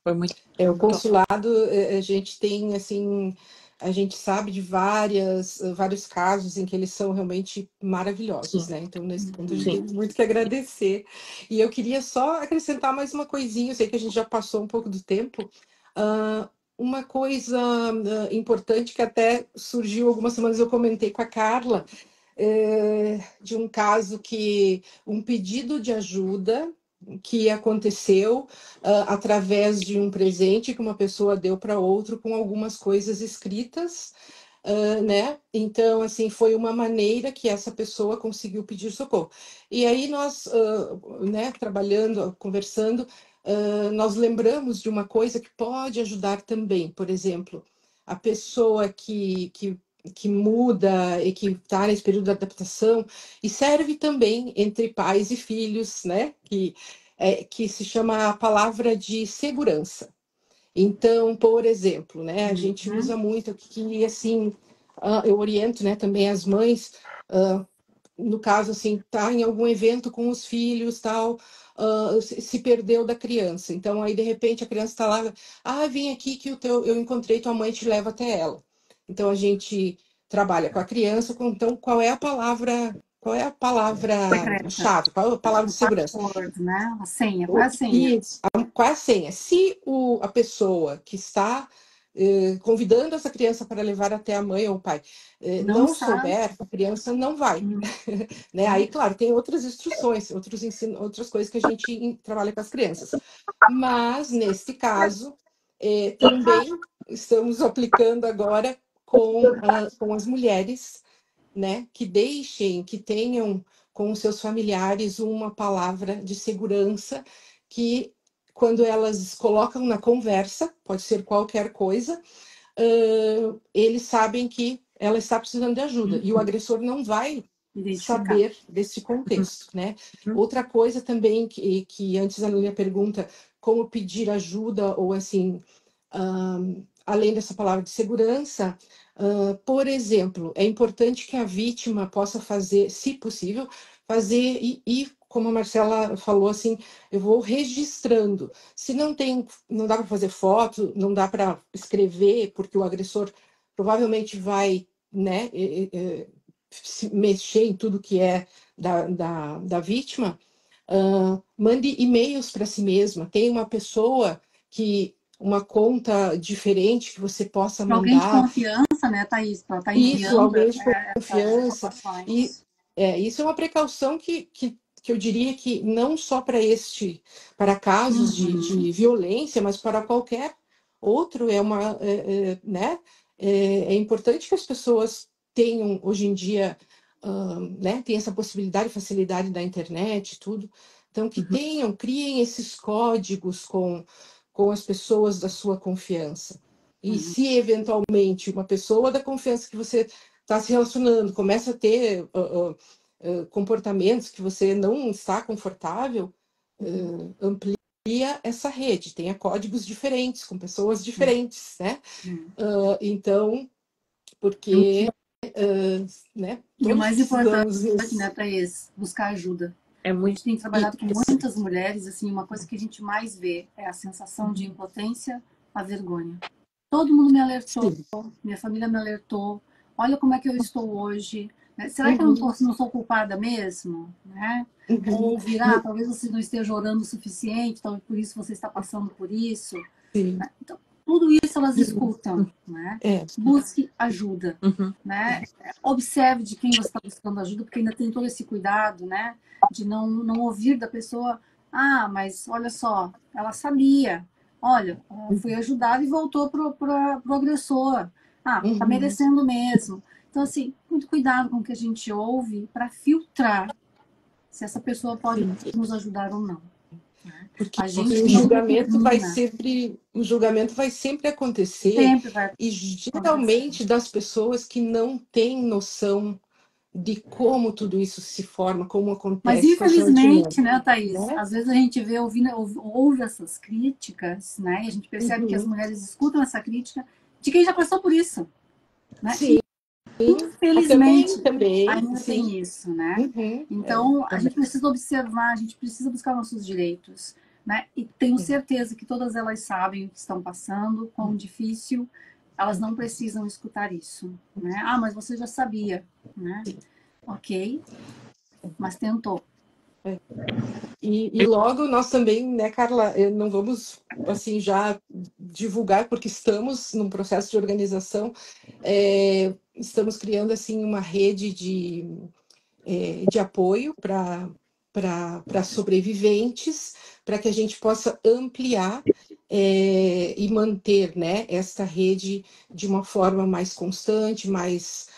Foi muito... o consulado, a gente tem, assim, a gente sabe de vários casos em que eles são realmente maravilhosos, né? Então, nesse ponto, a gente tem muito que agradecer. E eu queria só acrescentar mais uma coisinha, eu sei que a gente já passou um pouco do tempo. Uma coisa importante que até surgiu algumas semanas, eu comentei com a Carla, de um caso um pedido de ajuda que aconteceu através de um presente que uma pessoa deu para outro com algumas coisas escritas, né? Então, assim, foi uma maneira que essa pessoa conseguiu pedir socorro. E aí nós, né, trabalhando, conversando, nós lembramos de uma coisa que pode ajudar também. Por exemplo, a pessoa que muda e que está nesse período de adaptação, e serve também entre pais e filhos, né? Que se chama a palavra de segurança. Então, por exemplo, né, a gente usa muito aqui, assim, eu oriento, né, também as mães, no caso, assim, tá em algum evento com os filhos, tal, se perdeu da criança. Então, aí, de repente, a criança está lá, vem aqui que eu encontrei tua mãe, te levo até ela. Então, a gente trabalha com a criança, então, qual é a palavra-chave, qual é a palavra de segurança? Né? A senha, qual é a senha? Isso, qual é a senha? Se a pessoa que está convidando essa criança para levar até a mãe ou o pai não souber, a criança não vai. Né? Aí, claro, tem outras instruções, outras coisas que a gente trabalha com as crianças. Mas, nesse caso, também estamos aplicando agora com as mulheres, né? Que tenham com os seus familiares uma palavra de segurança que, quando elas colocam na conversa, pode ser qualquer coisa, eles sabem que ela está precisando de ajuda. E o agressor não vai saber desse contexto, né? Outra coisa também que antes a minha pergunta, como pedir ajuda, ou assim, além dessa palavra de segurança, por exemplo, é importante que a vítima possa fazer, se possível, fazer como a Marcela falou, assim, eu vou registrando. Se não dá para fazer foto, não dá para escrever, porque o agressor provavelmente vai, né, se mexer em tudo que é da vítima, mande e-mails para si mesma. Tem uma pessoa uma conta diferente que você possa mandar. Alguém de confiança, né, Thaís? Para estar enviando. Isso, alguém de confiança. Isso é uma precaução que eu diria que não só para casos de violência, mas para qualquer outro, né? É importante que as pessoas tenham, hoje em dia, né, tem essa possibilidade, facilidade da internet, tudo. Então, criem esses códigos com as pessoas da sua confiança. E se, eventualmente, uma pessoa da confiança que você está se relacionando, começa a ter comportamentos que você não está confortável, amplia essa rede, tenha códigos diferentes, com pessoas diferentes, né? Então, porque né, e o mais importante, precisamos... né, Thaís, buscar ajuda. É A muito... gente tem trabalhado com muitas mulheres, assim, uma coisa que a gente mais vê é a sensação de impotência, a vergonha. Todo mundo me alertou, minha família me alertou, olha como é que eu estou hoje, né? Será que eu não sou culpada mesmo? Né? Ou virar, talvez você não esteja orando o suficiente, talvez por isso você está passando por isso. Né? Então, tudo isso elas escutam, né? Busque ajuda, né? Observe de quem você está buscando ajuda, porque ainda tem todo esse cuidado, né? De não ouvir da pessoa, ah, mas olha só, ela sabia, olha, fui ajudada e voltou pro agressor, ah, tá merecendo mesmo. Então, assim, muito cuidado com o que a gente ouve para filtrar se essa pessoa pode nos ajudar ou não. Porque a gente o julgamento vai sempre acontecer, sempre vai e geralmente das pessoas que não têm noção de como tudo isso se forma, como acontece. Mas infelizmente, né, Thaís, às vezes a gente ouve essas críticas, né, e a gente percebe que as mulheres escutam essa crítica de quem já passou por isso, né? Sim. Infelizmente, também ainda tem isso, né? Então, a gente precisa observar, a gente precisa buscar nossos direitos, né? E tenho certeza que todas elas sabem o que estão passando, quão difícil, elas não precisam escutar isso, né? Ah, mas você já sabia, né? Ok, mas tentou. E logo nós também, né, Carla, não vamos assim já divulgar, porque estamos num processo de organização, estamos criando assim uma rede de apoio para sobreviventes, para que a gente possa ampliar e manter, né, esta rede de uma forma mais constante, mais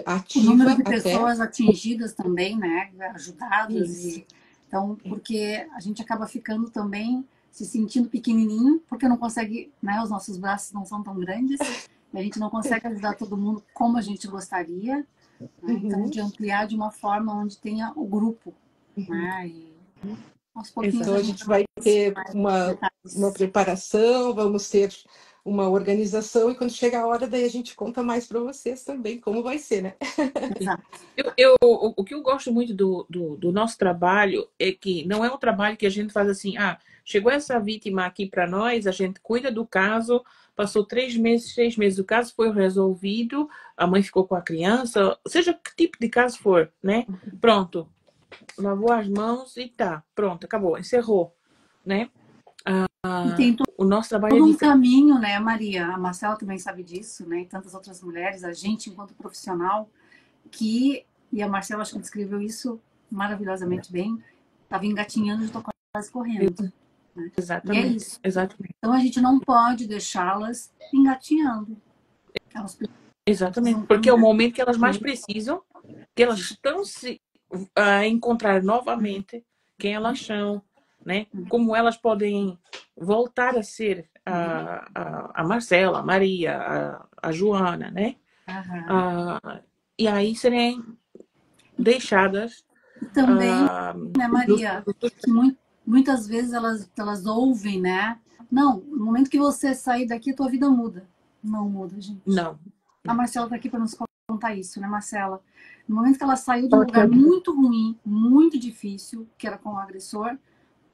ativa. O número de pessoas atingidas também, né, ajudadas. Então, porque a gente acaba ficando também se sentindo pequenininho, porque não consegue, né, os nossos braços não são tão grandes, e a gente não consegue ajudar todo mundo como a gente gostaria. Né? Então, de ampliar de uma forma onde tenha o grupo. Né? E aos pouquinhos então, a gente vai ter uma preparação, vamos ter uma organização, e quando chega a hora, daí a gente conta mais para vocês também como vai ser, né? Exato. O que eu gosto muito do nosso trabalho é que não é um trabalho que a gente faz assim, ah, chegou essa vítima aqui para nós, a gente cuida do caso, passou 6 meses, o caso foi resolvido, a mãe ficou com a criança, seja que tipo de caso for, né? Pronto, lavou as mãos e tá, pronto, acabou, encerrou, né? E tem o nosso trabalho todo um caminho, né, Maria? A Marcela também sabe disso, né? E tantas outras mulheres, a gente, enquanto profissional, e a Marcela acho que descreveu isso maravilhosamente bem, estava engatinhando e estou quase correndo. Né? Exatamente. E é isso. Exatamente. Então a gente não pode deixá-las engatinhando. Exatamente, porque é o momento que elas mais precisam, que elas estão se a encontrar novamente quem elas são, né? Como elas podem voltar a ser a Marcela, a Maria, a Joana, né? E aí serem deixadas. E também, né, Maria, que muitas vezes elas ouvem, né? Não, no momento que você sair daqui, a tua vida muda. Não muda, gente. Não. A Marcela está aqui para nos contar isso, né, Marcela? No momento que ela saiu de um lugar muito ruim, muito difícil, que era com o agressor,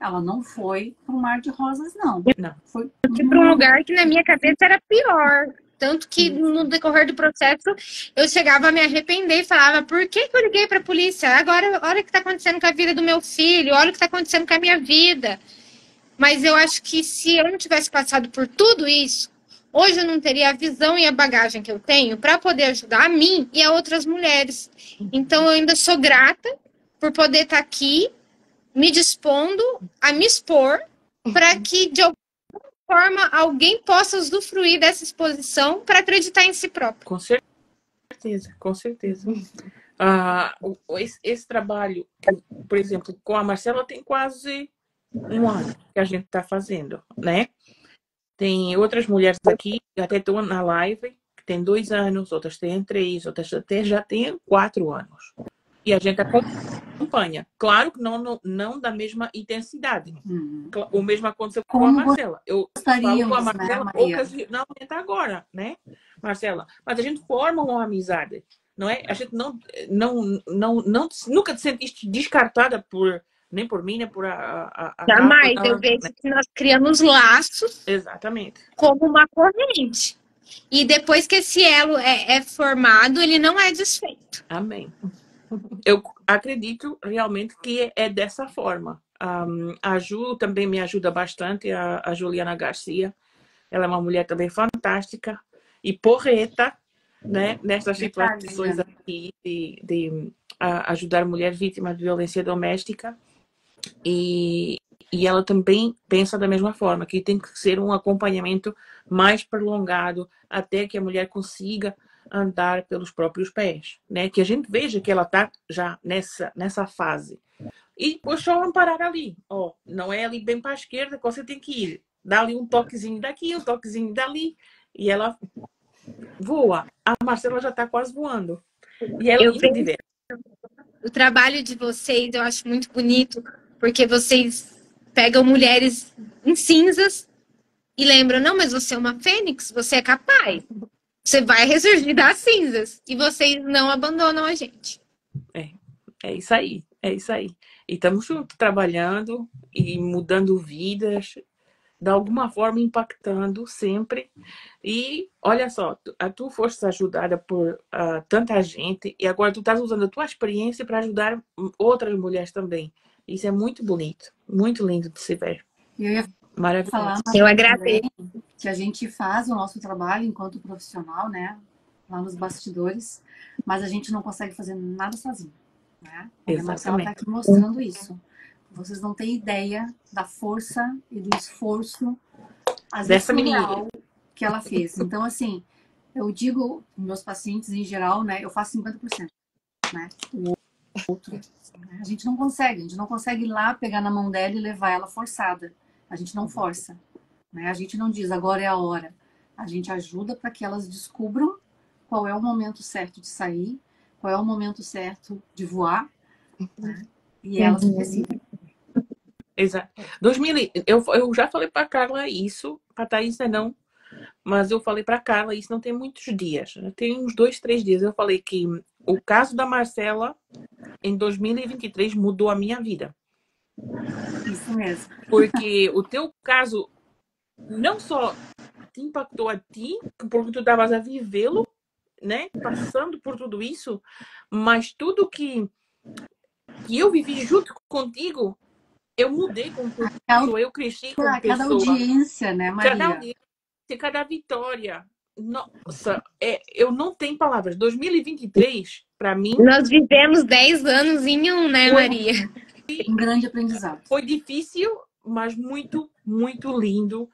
ela não foi para um mar de rosas, não. Foi para um lugar que na minha cabeça era pior. Tanto que no decorrer do processo eu chegava a me arrepender e falava: por que eu liguei para a polícia? Agora, olha o que está acontecendo com a vida do meu filho, olha o que está acontecendo com a minha vida. Mas eu acho que se eu não tivesse passado por tudo isso, hoje eu não teria a visão e a bagagem que eu tenho para poder ajudar a mim e a outras mulheres. Então eu ainda sou grata por poder estar aqui me dispondo a me expor para que de alguma forma alguém possa usufruir dessa exposição para acreditar em si próprio. Com certeza, com certeza. Esse trabalho, por exemplo, com a Marcela tem quase 1 ano que a gente está fazendo, né? Tem outras mulheres aqui, até estou na live, que têm 2 anos, outras têm 3, outras até já têm 4 anos. E a gente acompanha. Claro que não da mesma intensidade. O mesmo aconteceu com a Marcela. Eu falo com a Marcela, né, ocasionalmente agora, né, Marcela? Mas a gente forma uma amizade, não é? A gente nunca te sentiste descartada nem por mim, nem por a Jamais. Eu vejo, né, que nós criamos laços. Exatamente. Como uma corrente. E depois que esse elo é formado, ele não é desfeito. Amém. Eu acredito realmente que é dessa forma. A Ju também me ajuda bastante, a Juliana Garcia. Ela é uma mulher também fantástica e porreta, né, nessas situações aqui de ajudar mulheres vítimas de violência doméstica. E ela também pensa da mesma forma, que tem que ser um acompanhamento mais prolongado até que a mulher consiga andar pelos próprios pés, né? Que a gente veja que ela está já nessa fase. E depois só amparar ali. Ó, não é ali bem para a esquerda que você tem que ir. Dá ali um toquezinho daqui, um toquezinho dali. E ela voa. A Marcela já está quase voando. E é lindo de ver. O trabalho de vocês eu acho muito bonito, porque vocês pegam mulheres em cinzas e lembram, não, mas você é uma fênix, você é capaz. Você vai ressurgir das cinzas. E vocês não abandonam a gente. É isso aí. É isso aí. E estamos juntos, trabalhando e mudando vidas, de alguma forma impactando sempre. E olha só, tu foste ajudada por tanta gente e agora tu estás usando a tua experiência para ajudar outras mulheres também. Isso é muito bonito, muito lindo de se ver. Eu ia Maravilhoso. Eu agradeço. Que a gente faz o nosso trabalho enquanto profissional, né, lá nos bastidores, mas a gente não consegue fazer nada sozinho, né? A Marcela está aqui mostrando isso. Vocês não têm ideia da força e do esforço, às vezes, surreal que ela fez. Então, assim, eu digo meus pacientes em geral, né, eu faço 50%, né? O outro, né? A gente não consegue ir lá, pegar na mão dela e levar ela forçada. A gente não força. Né? A gente não diz agora é a hora. A gente ajuda para que elas descubram qual é o momento certo de sair, qual é o momento certo de voar, né? E elas decidem. Exato. Eu já falei para Carla isso, para Thaís não, mas eu falei para Carla isso não tem muitos dias, tem uns 2, 3 dias. Eu falei que o caso da Marcela em 2023 mudou a minha vida. Isso mesmo. Porque o teu caso não só te impactou a ti, porque tu estavas a vivê-lo, né? Passando por tudo isso, mas tudo que eu vivi junto contigo, eu mudei como pessoa, eu cresci como pessoa. Cada audiência, né, Maria? Cada audiência, cada vitória. Nossa, eu não tenho palavras. 2023, para mim... Nós vivemos 10 anos em um, né, Maria? Um grande aprendizado. Foi difícil, mas muito, muito lindo,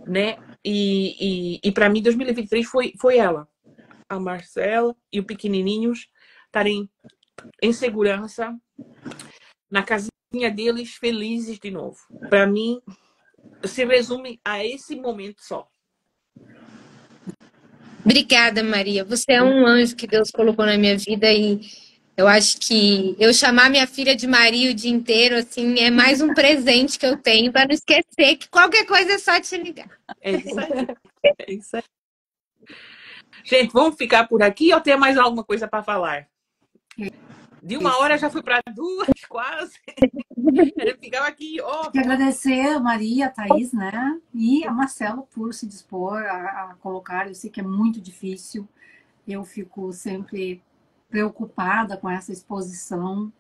né? E para mim, 2023 foi ela. A Marcela e o pequenininhos estarem em segurança na casinha deles, felizes de novo. Para mim, se resume a esse momento só. Obrigada, Maria. Você é um anjo que Deus colocou na minha vida e eu acho que eu chamar minha filha de Maria o dia inteiro, assim, é mais um presente que eu tenho para não esquecer que qualquer coisa é só te ligar. É isso aí. É isso aí. Gente, vamos ficar por aqui ou tem mais alguma coisa para falar? De 1 hora já foi para 2, quase. Eu ficava aqui, ó. Quero agradecer a Maria, a Thaís, né? E a Marcela por se dispor a colocar. Eu sei que é muito difícil. Eu fico sempre preocupada com essa exposição.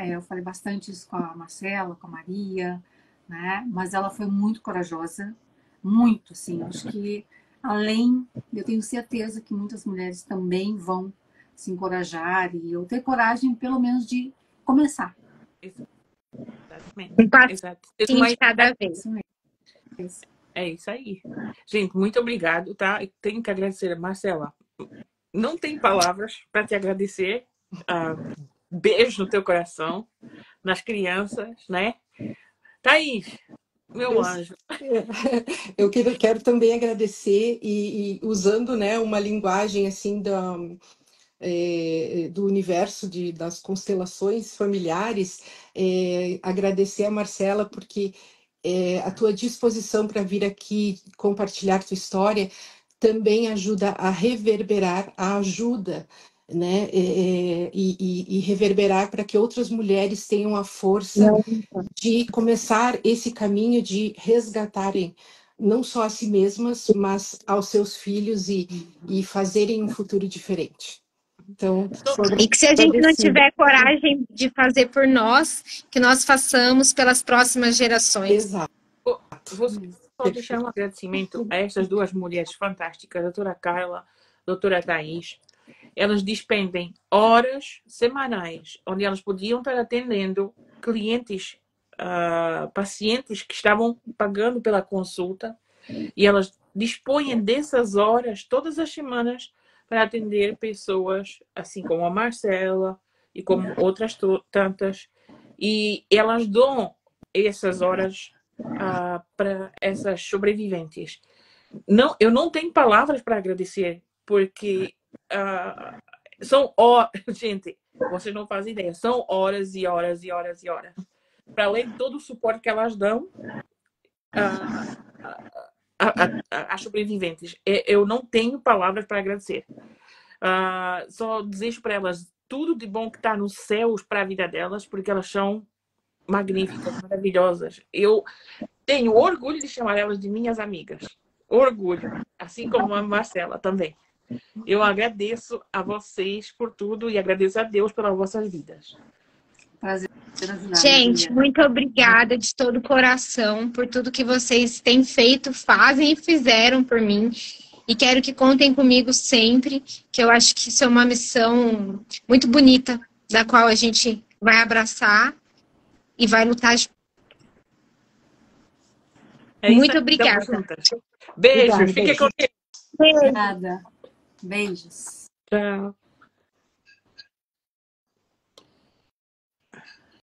Eu falei bastante isso com a Marcela, com a Maria, né? Mas ela foi muito corajosa, muito, assim. Acho que eu tenho certeza que muitas mulheres também vão se encorajar e eu ter coragem, pelo menos, de começar. Exatamente. Exato. De cada vez. É isso aí. Gente, muito obrigado, tá? Eu tenho que agradecer a Marcela. Não tem palavras para te agradecer. Beijo no teu coração, nas crianças, né? Thaís, Meu anjo. Eu quero também agradecer e usando, né, uma linguagem assim do universo das constelações familiares, agradecer a Marcela porque a tua disposição para vir aqui compartilhar tua história também ajuda a reverberar a ajuda, né? E reverberar para que outras mulheres tenham a força de começar esse caminho de resgatarem não só a si mesmas, mas aos seus filhos e fazerem um futuro diferente. Então, e que se a gente não tiver coragem de fazer por nós, que nós façamos pelas próximas gerações. Exato. Vou só deixar um agradecimento a estas duas mulheres fantásticas, a doutora Carla, a doutora Thais. Elas despendem horas semanais, onde elas podiam estar atendendo clientes, pacientes que estavam pagando pela consulta, e elas dispõem dessas horas todas as semanas para atender pessoas, assim como a Marcela e como outras tantas, e elas dão essas horas para essas sobreviventes. Não, eu não tenho palavras para agradecer, porque são horas, gente, vocês não fazem ideia, são horas e horas e horas e horas. Para além de todo o suporte que elas dão às sobreviventes, eu não tenho palavras para agradecer. Só desejo para elas tudo de bom que está nos céus para a vida delas, porque elas são magníficas, maravilhosas. Eu tenho orgulho de chamar elas de minhas amigas. Orgulho. Assim como a Marcela também. Eu agradeço a vocês por tudo e agradeço a Deus pelas vossas vidas. Prazer. Gente, muito obrigada de todo o coração por tudo que vocês têm feito, fazem e fizeram por mim. E quero que contem comigo sempre, que eu acho que isso é uma missão muito bonita, da qual a gente vai abraçar e vai lutar. Muito obrigada. Beijos, fiquem com Deus. Obrigada. Beijos. Tchau.